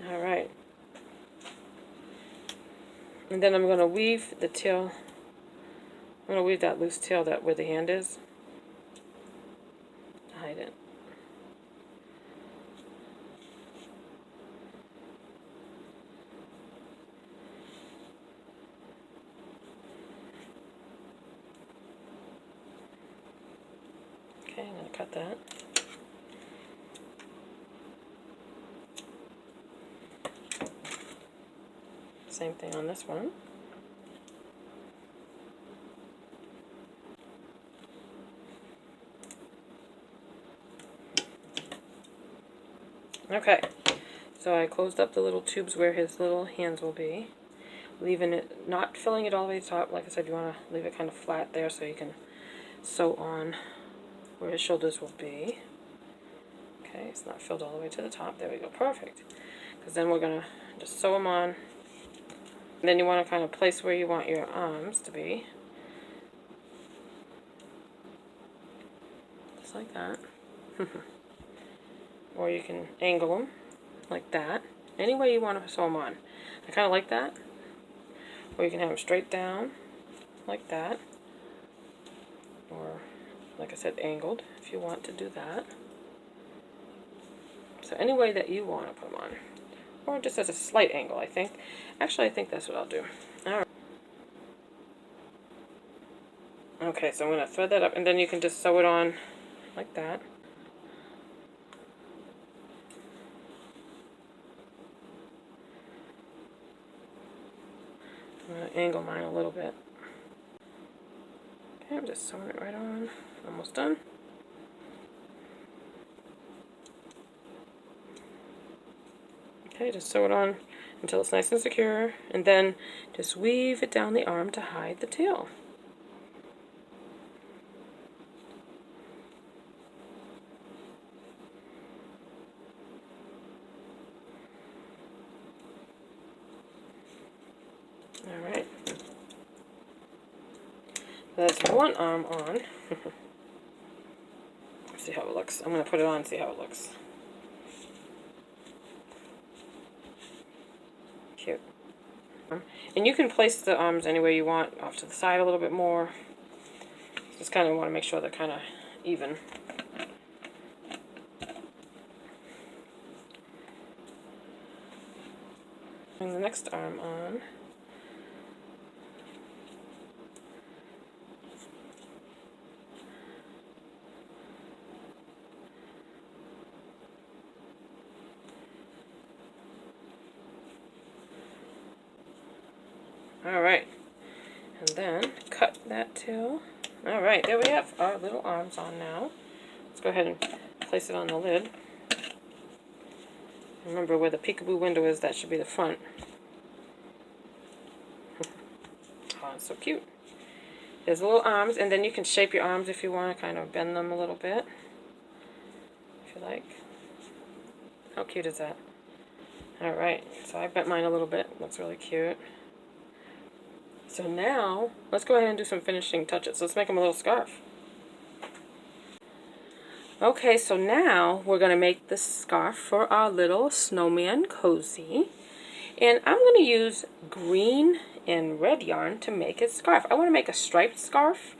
Alright. And then I'm going to weave the tail. I'm going to weave that loose tail that where the hand is. Hide it. Okay, I'm going to cut that. Same thing on this one. Okay, so I closed up the little tubes where his little hands will be, leaving it, not filling it all the way to the top. Like I said, you want to leave it kind of flat there so you can sew on where his shoulders will be. Okay, it's not filled all the way to the top. There we go, perfect. Because then we're going to just sew them on. And then you want to kind of place where you want your arms to be. Just like that. Or you can angle them like that. Any way you want to sew them on. I kind of like that. Or you can have them straight down like that. Or, like I said, angled if you want to do that. So any way that you want to put them on. Or just as a slight angle, I think. Actually, I think that's what I'll do. Alright. Okay, so I'm going to thread that up, and then you can just sew it on like that. I'm going to angle mine a little bit. Okay, I'm just sewing it right on. Almost done. Okay, just sew it on until it's nice and secure, and then just weave it down the arm to hide the tail. Alright. That's one arm on. Let's see how it looks. I'm going to put it on and see how it looks. Cute. And you can place the arms anywhere you want, off to the side a little bit more. Just kind of want to make sure they're kind of even. And the next arm on. Alright, and then cut that tail. Alright, there we have our little arms on now. Let's go ahead and place it on the lid. Remember where the peekaboo window is, that should be the front. Oh, it's so cute. There's little arms, and then you can shape your arms if you want to kind of bend them a little bit. If you like. How cute is that? Alright, so I bent mine a little bit. Looks really cute. So now, let's go ahead and do some finishing touches. Let's make them a little scarf. Okay, so now we're going to make the scarf for our little snowman cozy. And I'm going to use green and red yarn to make a scarf. I want to make a striped scarf.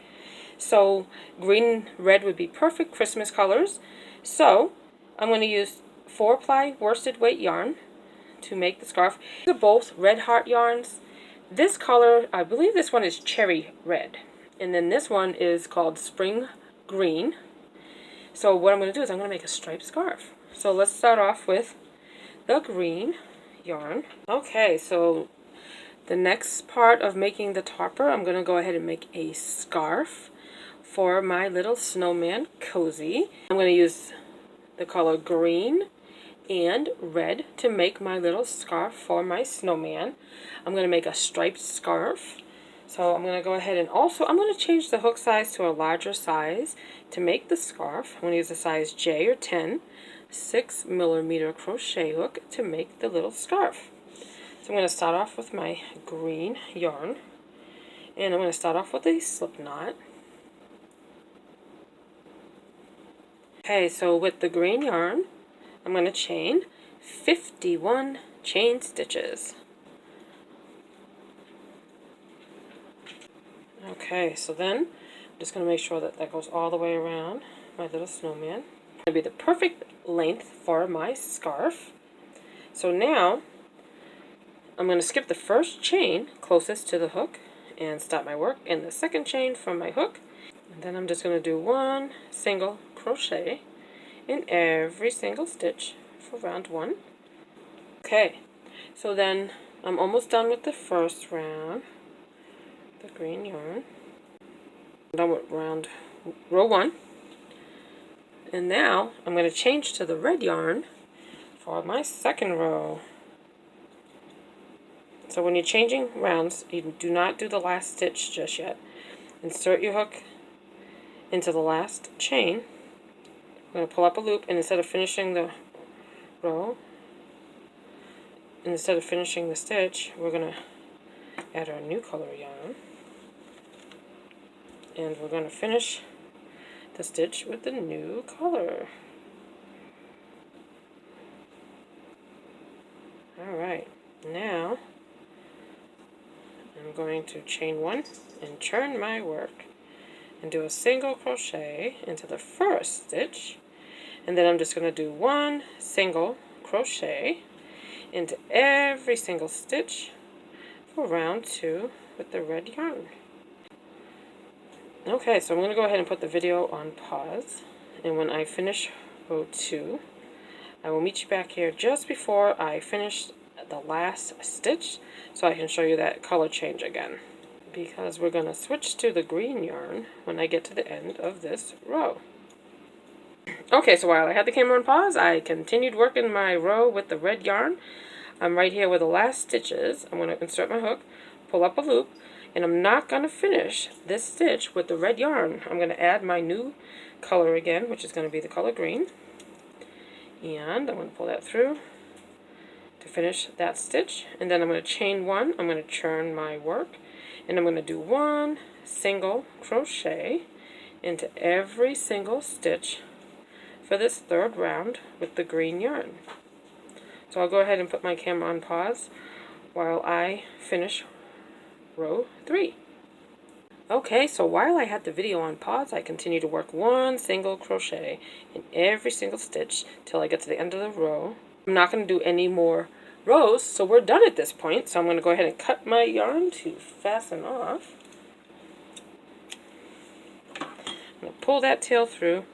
So green and red would be perfect Christmas colors. So I'm going to use 4-ply worsted weight yarn to make the scarf. These are both red heart yarns. This color, I believe this one is cherry red. And then this one is called spring green. So what I'm going to do is I'm going to make a striped scarf. So let's start off with the green yarn. Okay, so the next part of making the topper, I'm going to go ahead and make a scarf for my little snowman cozy. I'm going to use the color green and red to make my little scarf for my snowman. I'm going to make a striped scarf. So I'm going to go ahead and also, I'm going to change the hook size to a larger size to make the scarf. I'm going to use a size J or 10, 6mm crochet hook to make the little scarf. So I'm going to start off with my green yarn, and I'm going to start off with a slip knot. Okay, so with the green yarn, I'm going to chain 51 chain stitches. Okay, so then I'm just going to make sure that that goes all the way around my little snowman. It's going to be the perfect length for my scarf. So now I'm going to skip the first chain closest to the hook and start my work in the second chain from my hook. And then I'm just going to do one single crochet in every single stitch for round 1. Okay, so then I'm almost done with the first round, the green yarn. I'm done with row 1. And now I'm going to change to the red yarn for my second row. So when you're changing rounds, you do not do the last stitch just yet. Insert your hook into the last chain. I'm going to pull up a loop, and instead of finishing the row, instead of finishing the stitch, we're going to add our new color yarn. And we're going to finish the stitch with the new color. Alright, now I'm going to chain 1 and turn my work and do a single crochet into the first stitch, and then I'm just going to do 1 single crochet into every single stitch for round 2 with the red yarn. Okay, so I'm going to go ahead and put the video on pause, and when I finish row 2, I will meet you back here just before I finish the last stitch so I can show you that color change again, because we're going to switch to the green yarn when I get to the end of this row. Okay, so while I had the camera on pause, I continued working my row with the red yarn. I'm right here where the last stitch is. I'm going to insert my hook, pull up a loop, and I'm not going to finish this stitch with the red yarn. I'm going to add my new color again, which is going to be the color green. And I'm going to pull that through to finish that stitch. And then I'm going to chain 1. I'm going to turn my work, and I'm going to do 1 single crochet into every single stitch for this third round with the green yarn. So I'll go ahead and put my camera on pause while I finish row 3. Okay, so while I had the video on pause, I continue to work 1 single crochet in every single stitch till I get to the end of the row. I'm not going to do any more rows, so we're done at this point. So I'm going to go ahead and cut my yarn to fasten off. I'm going to pull that tail through.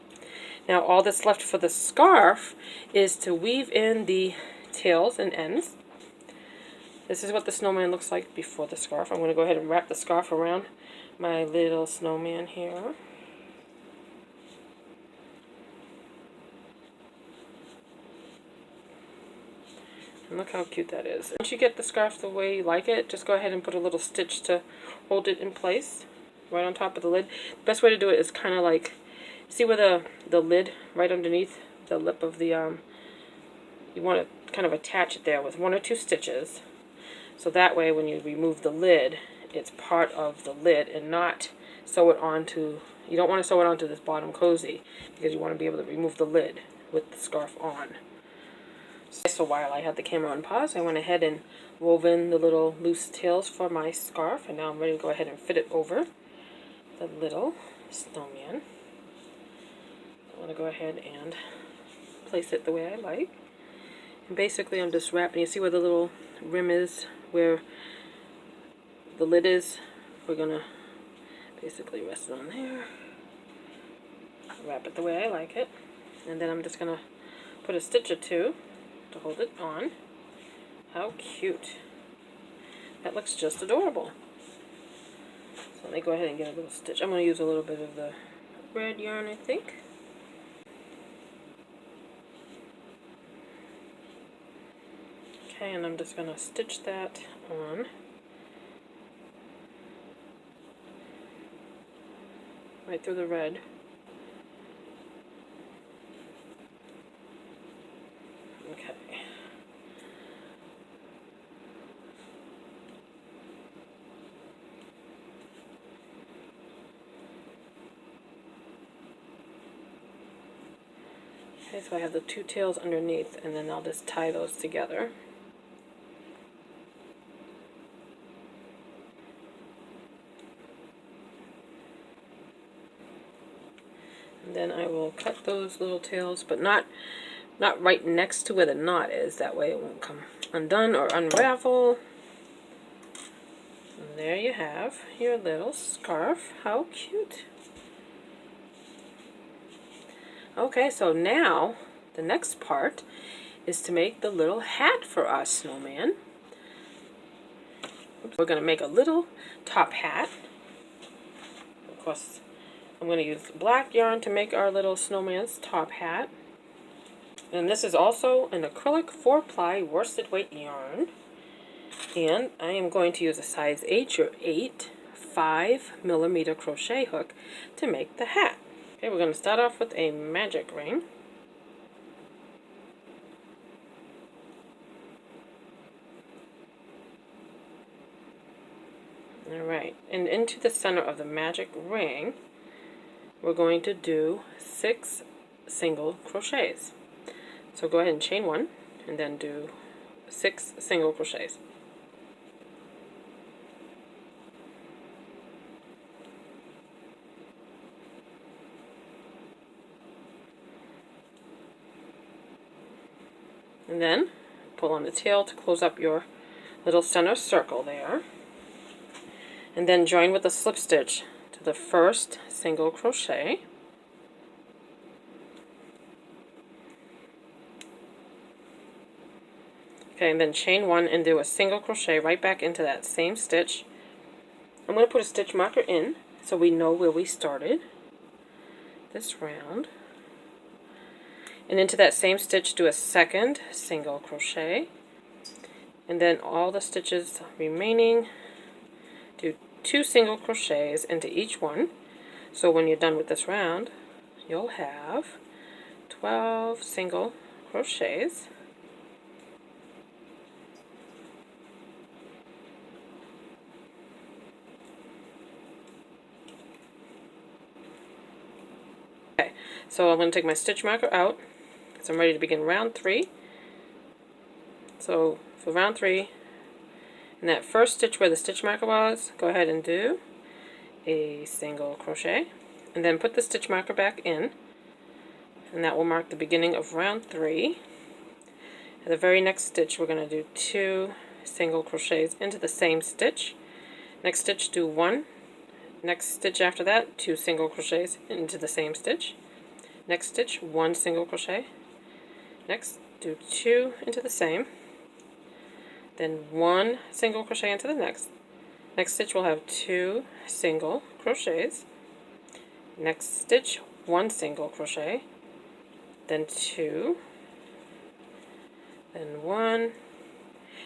Now all that's left for the scarf is to weave in the tails and ends. This is what the snowman looks like before the scarf. I'm going to go ahead and wrap the scarf around my little snowman here. And look how cute that is. Once you get the scarf the way you like it, just go ahead and put a little stitch to hold it in place right on top of the lid. The best way to do it is kind of like, see where the lid right underneath the lip of the, you want to kind of attach it there with 1 or 2 stitches. So that way when you remove the lid, it's part of the lid and not sew it onto, you don't want to sew it onto this bottom cozy because you want to be able to remove the lid with the scarf on. So while I had the camera on pause, I went ahead and wove in the little loose tails for my scarf, and now I'm ready to go ahead and fit it over the little snowman. I want to go ahead and place it the way I like. And basically I'm just wrapping, you see where the little rim is, where the lid is? We're going to basically rest it on there. Wrap it the way I like it. And then I'm just going to put a stitch or 2 to hold it on. How cute. That looks just adorable. So let me go ahead and get a little stitch. I'm going to use a little bit of the red yarn, I think. Okay, and I'm just going to stitch that on. Right through the red. Okay. Okay, so I have the two tails underneath, and then I'll just tie those together. And then I will cut those little tails, but not right next to where the knot is. That way it won't come undone or unravel. And there you have your little scarf. How cute. Okay, so now the next part is to make the little hat for our snowman. We're going to make a little top hat. Of course, I'm going to use black yarn to make our little snowman's top hat. And this is also an acrylic 4-ply worsted weight yarn. And I am going to use a size 8 or 8 5mm crochet hook to make the hat. Okay, we're going to start off with a magic ring. Alright, and into the center of the magic ring, we're going to do 6 single crochets. So go ahead and chain 1, and then do 6 single crochets. And then pull on the tail to close up your little center circle there. And then join with a slip stitch to the first single crochet. Okay, and then chain 1 and do a single crochet right back into that same stitch. I'm going to put a stitch marker in so we know where we started this round. And into that same stitch, do a second single crochet. And then all the stitches remaining, do 2 single crochets into each one. So when you're done with this round, you'll have 12 single crochets. Okay, so I'm going to take my stitch marker out because I'm ready to begin round 3. So for round 3, in that first stitch where the stitch marker was, go ahead and do a single crochet, and then put the stitch marker back in, and that will mark the beginning of round 3. At the very next stitch, we're going to do 2 single crochets into the same stitch. Next stitch, do 1. Next stitch after that, 2 single crochets into the same stitch. Next stitch, 1 single crochet. Next, do 2 into the same. Then 1 single crochet into the next. Next stitch will have 2 single crochets. Next stitch, 1 single crochet. Then 2. Then 1.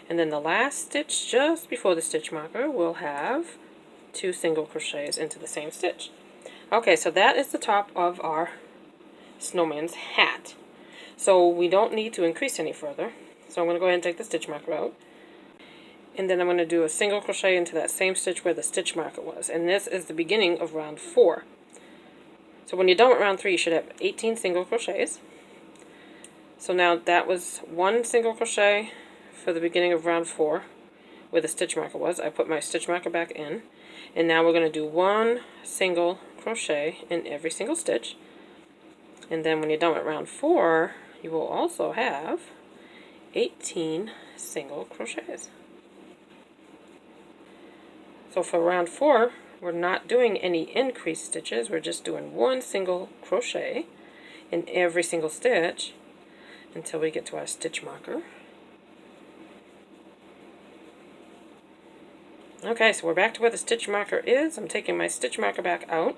And then the last stitch, just before the stitch marker, will have 2 single crochets into the same stitch. Okay, so that is the top of our snowman's hat. So we don't need to increase any further. So I'm going to go ahead and take the stitch marker out. And then I'm going to do a single crochet into that same stitch where the stitch marker was. And this is the beginning of round 4. So when you're done with round 3, you should have 18 single crochets. So now that was 1 single crochet for the beginning of round 4 where the stitch marker was. I put my stitch marker back in. And now we're going to do 1 single crochet in every single stitch. And then when you're done with round 4, you will also have 18 single crochets. So for round 4, we're not doing any increased stitches. We're just doing 1 single crochet in every single stitch until we get to our stitch marker. Okay, so we're back to where the stitch marker is. I'm taking my stitch marker back out,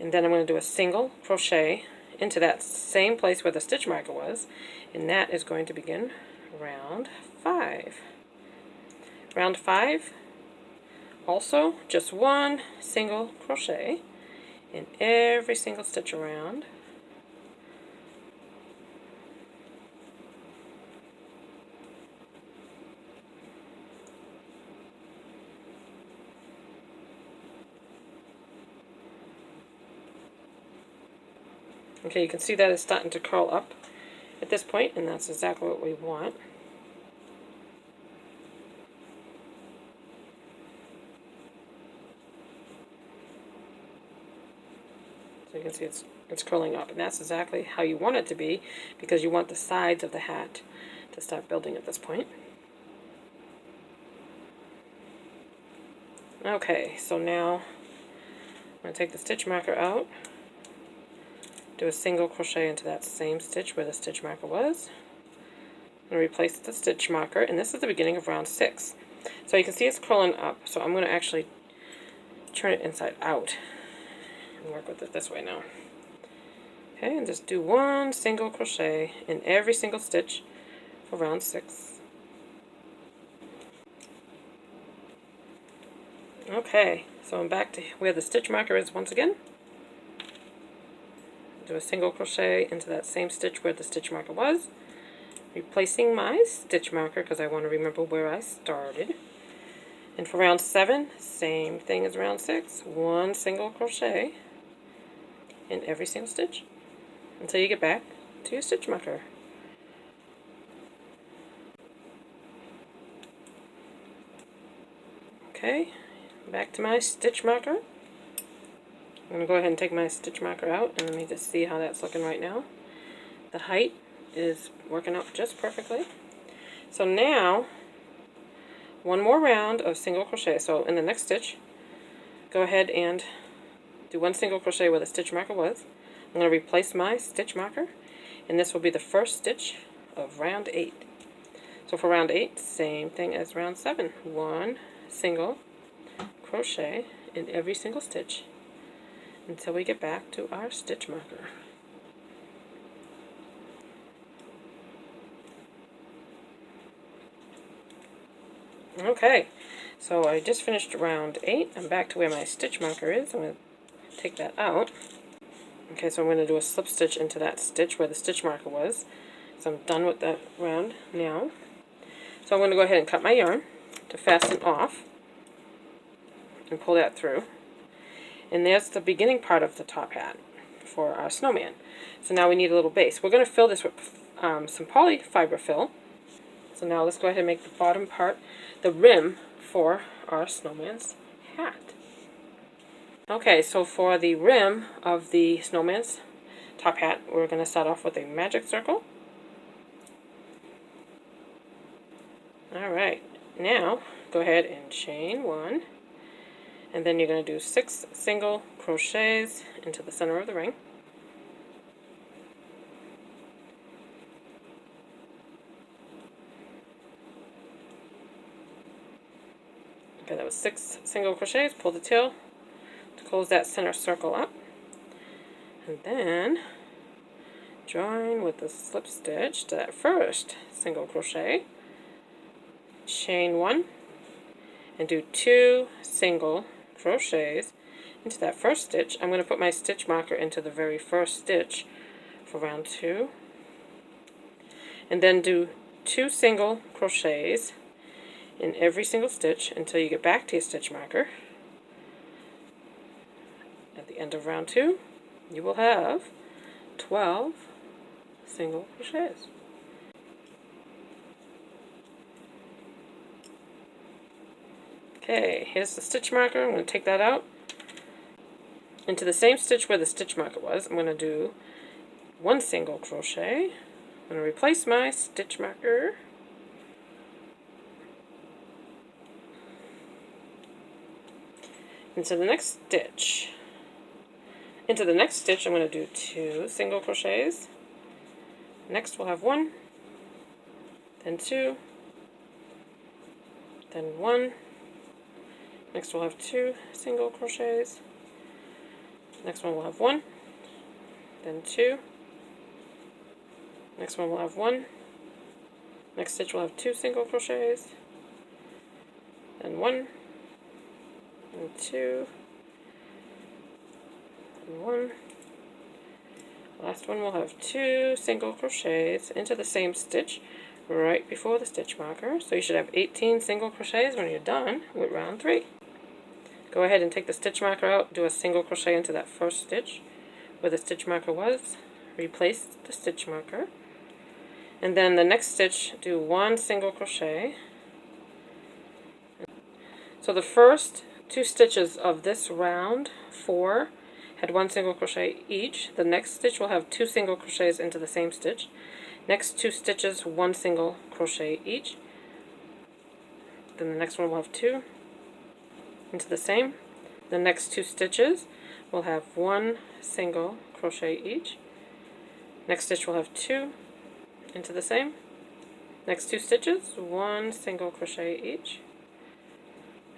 and then I'm going to do a single crochet into that same place where the stitch marker was, and that is going to begin round 5. Round 5, also just 1 single crochet in every single stitch around. Okay, you can see that it's starting to curl up at this point, and that's exactly what we want. So you can see it's curling up, and that's exactly how you want it to be, because you want the sides of the hat to start building at this point. Okay, so now I'm going to take the stitch marker out, do a single crochet into that same stitch where the stitch marker was, and replace the stitch marker, and this is the beginning of round 6. So you can see it's curling up, so I'm going to actually turn it inside out and work with it this way now. Okay, and just do one single crochet in every single stitch for round 6. Okay, so I'm back to where the stitch marker is once again. Do a single crochet into that same stitch where the stitch marker was, replacing my stitch marker because I want to remember where I started. And for round 7, same thing as round 6, one single crochet in every single stitch until you get back to your stitch marker. Okay, back to my stitch marker. I'm going to go ahead and take my stitch marker out, and let me just see how that's looking right now. The height is working out just perfectly. So now, one more round of single crochet. So in the next stitch, go ahead and do one single crochet where the stitch marker was. I'm going to replace my stitch marker, and this will be the first stitch of round 8. So for round 8, same thing as round 7. One single crochet in every single stitch until we get back to our stitch marker. Okay, so I just finished round 8. I'm back to where my stitch marker is. I'm going to take that out. Okay, so I'm going to do a slip stitch into that stitch where the stitch marker was. So I'm done with that round now. So I'm going to go ahead and cut my yarn to fasten off and pull that through. And there's the beginning part of the top hat for our snowman. So now we need a little base. We're going to fill this with some polyfiber fill. So now let's go ahead and make the bottom part, the rim for our snowman's hat. Okay, so for the rim of the snowman's top hat, we're going to start off with a magic circle. Alright, now go ahead and chain 1, and then you're going to do 6 single crochets into the center of the ring. Okay, that was 6 single crochets. Pull the tail to close that center circle up, and then join with the slip stitch to that first single crochet, chain 1, and do 2 single crochets into that first stitch. I'm going to put my stitch marker into the very first stitch for round 2, and then do 2 single crochets in every single stitch until you get back to your stitch marker. At the end of round 2, you will have 12 single crochets. Okay, here's the stitch marker. I'm going to take that out. Into the same stitch where the stitch marker was, I'm going to do 1 single crochet. I'm going to replace my stitch marker. Into the next stitch. Into the next stitch, I'm going to do 2 single crochets. Next we'll have 1, then 2, then 1. Next we'll have 2 single crochets. Next one we'll have 1, then 2. Next one we'll have 1. Next stitch we'll have 2 single crochets, then 1, and 2, and 1. Last one we'll have 2 single crochets into the same stitch right before the stitch marker. So you should have 18 single crochets when you're done with round 3. Go ahead and take the stitch marker out, do a single crochet into that first stitch where the stitch marker was, replace the stitch marker, and then the next stitch do 1 single crochet. So the first 2 stitches of this round 4 had 1 single crochet each. The next stitch will have 2 single crochets into the same stitch. Next 2 stitches, 1 single crochet each. Then the next one will have 2 into the same. The next 2 stitches will have 1 single crochet each. Next stitch will have 2 into the same. Next 2 stitches, 1 single crochet each.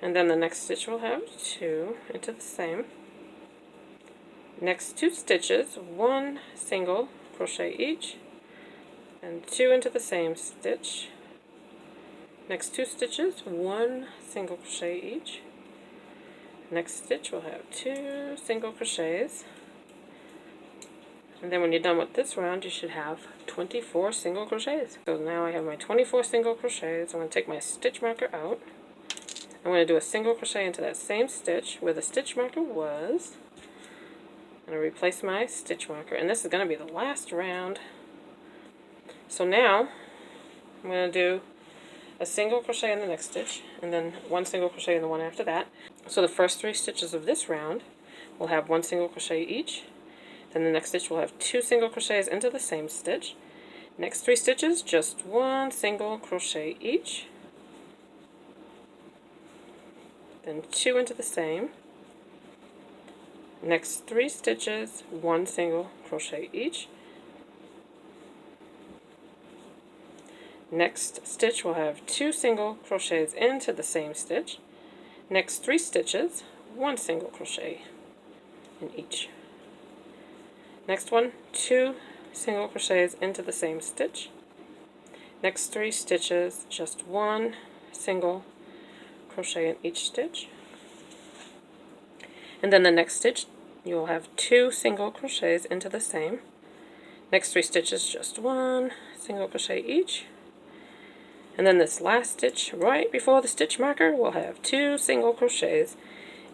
And then the next stitch will have 2 into the same. Next 2 stitches, 1 single crochet each, and 2 into the same stitch. Next 2 stitches, 1 single crochet each. Next stitch will have 2 single crochets. And then when you're done with this round, you should have 24 single crochets. So now I have my 24 single crochets. I'm going to take my stitch marker out. I'm going to do a single crochet into that same stitch where the stitch marker was. I'm going to replace my stitch marker, and this is going to be the last round. So now I'm going to do a single crochet in the next stitch, and then 1 single crochet in the one after that. So the first 3 stitches of this round will have 1 single crochet each. Then the next stitch will have 2 single crochets into the same stitch. Next 3 stitches, just 1 single crochet each. Then 2 into the same. Next 3 stitches, 1 single crochet each. Next stitch will have 2 single crochets into the same stitch. Next 3 stitches, 1 single crochet in each. Next one, 2 single crochets into the same stitch. Next 3 stitches, just 1 single crochet in each stitch. And then the next stitch, you will have 2 single crochets into the same. Next 3 stitches, just 1 single crochet each. And then this last stitch, right before the stitch marker, will have 2 single crochets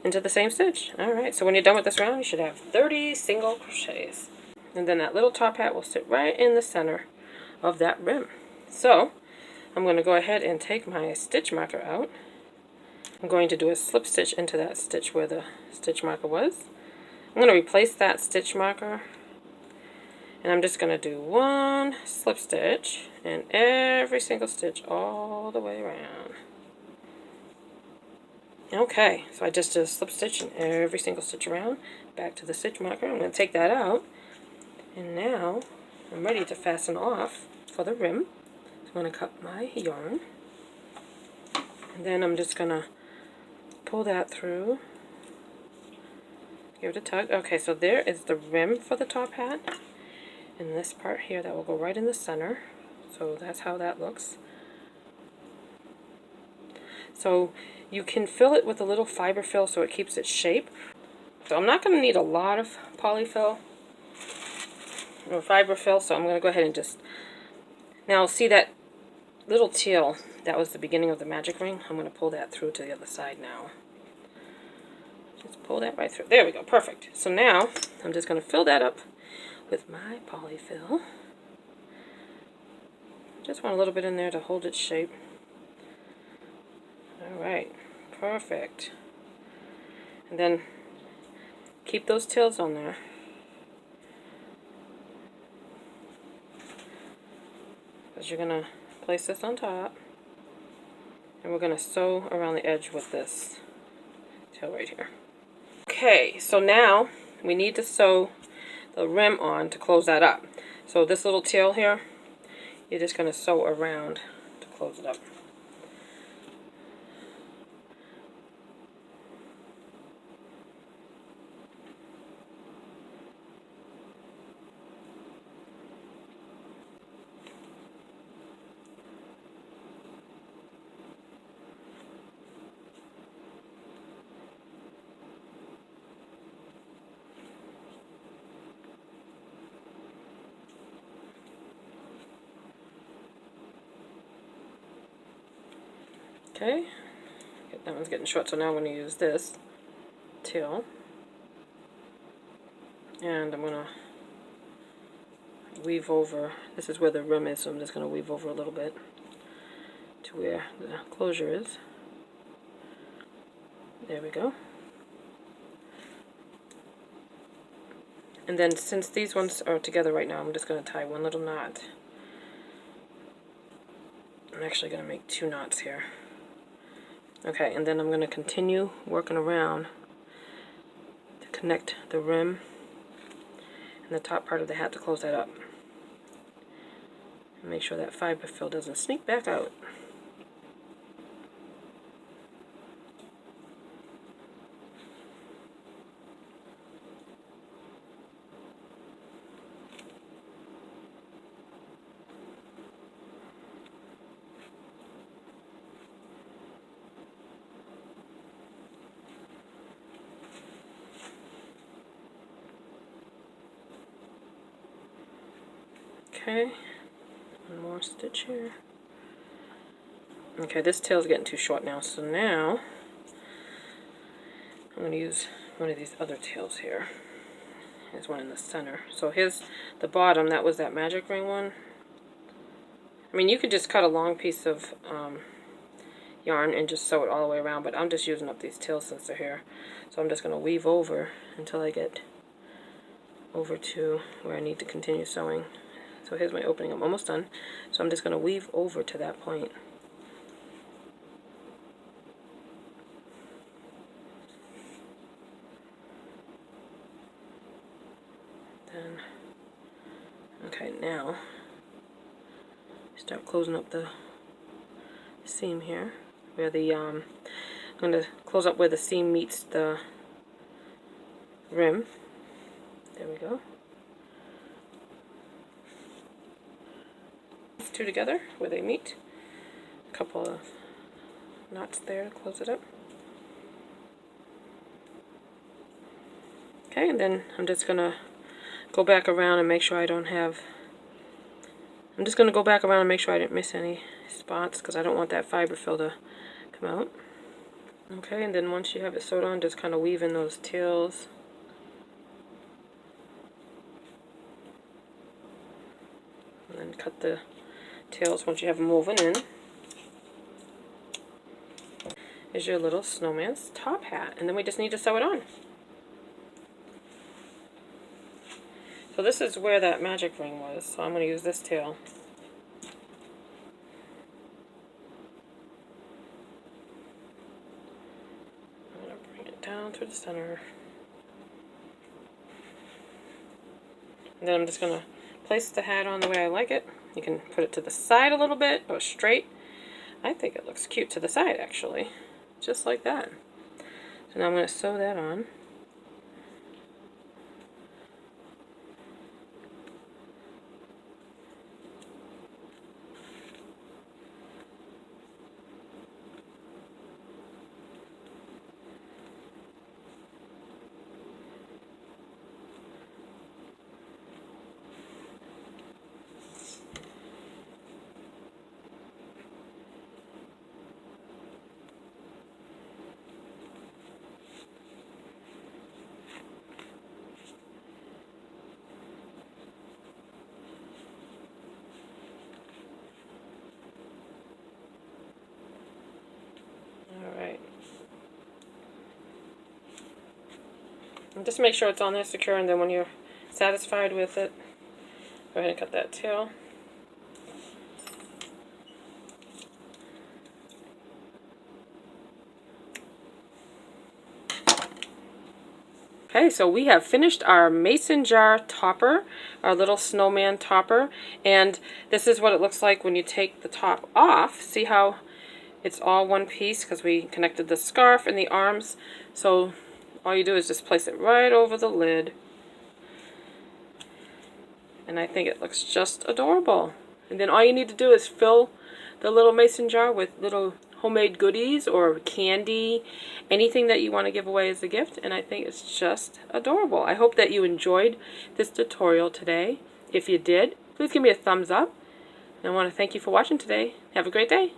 into the same stitch. Alright, so when you're done with this round, you should have 30 single crochets. And then that little top hat will sit right in the center of that rim. So, I'm going to go ahead and take my stitch marker out. I'm going to do a slip stitch into that stitch where the stitch marker was. I'm going to replace that stitch marker, and I'm just going to do 1 slip stitch in every single stitch all the way around. Okay, so I just did a slip stitch in every single stitch around. Back to the stitch marker. I'm going to take that out, and now I'm ready to fasten off for the rim. So I'm going to cut my yarn, and then I'm just going to pull that through, give it a tug. Okay, so there is the rim for the top hat, and this part here that will go right in the center. So that's how that looks. So you can fill it with a little fiber fill so it keeps its shape. So I'm not going to need a lot of polyfill or fiber fill, so I'm going to go ahead and just, now see that little teal, that was the beginning of the magic ring. I'm going to pull that through to the other side now. Just pull that right through. There we go, perfect. So now I'm just going to fill that up with my polyfill. Just want a little bit in there to hold its shape. Alright, perfect. And then keep those tails on there. Because you're going to place this on top, and we're going to sew around the edge with this tail right here. Okay, so now we need to sew the rim on to close that up. So this little tail here, you're just going to sew around to close it up. Okay, that one's getting short, so now I'm going to use this tail, and I'm going to weave over. This is where the rim is, so I'm just going to weave over a little bit to where the closure is. There we go. And then since these ones are together right now, I'm just going to tie one little knot. I'm actually going to make 2 knots here. Okay, and then I'm going to continue working around to connect the rim and the top part of the hat to close that up. And make sure that fiber fill doesn't sneak back out. Okay, one more stitch here. Okay, this tail's getting too short now, so now I'm going to use one of these other tails here. There's one in the center. So here's the bottom, that was that magic ring one. I mean, you could just cut a long piece of yarn and just sew it all the way around, but I'm just using up these tails since they're here. So I'm just going to weave over until I get over to where I need to continue sewing. So here's my opening, I'm almost done. So I'm just going to weave over to that point. Then, okay, now start closing up the seam here, where the, I'm going to close up where the seam meets the rim. There we go. Two together where they meet. A couple of knots there to close it up. Okay, and then I'm just gonna go back around and make sure I don't have. I'm just gonna go back around and make sure I didn't miss any spots because I don't want that fiber fill to come out. Okay, and then once you have it sewed on, just kind of weave in those tails. And then cut the tails once you have them woven in. Is your little snowman's top hat, and then we just need to sew it on. So this is where that magic ring was, so I'm going to use this tail. I'm going to bring it down through the center. And then I'm just going to place the hat on the way I like it. You can put it to the side a little bit, or straight. I think it looks cute to the side, actually. Just like that. So now I'm going to sew that on. Alright. And just make sure it's on there secure, and then when you're satisfied with it, go ahead and cut that tail. Okay, so we have finished our mason jar topper, our little snowman topper, and this is what it looks like when you take the top off. See how it's all one piece because we connected the scarf and the arms. So all you do is just place it right over the lid. And I think it looks just adorable. And then all you need to do is fill the little mason jar with little homemade goodies or candy, anything that you want to give away as a gift, and I think it's just adorable. I hope that you enjoyed this tutorial today. If you did, please give me a thumbs up. And I want to thank you for watching today. Have a great day.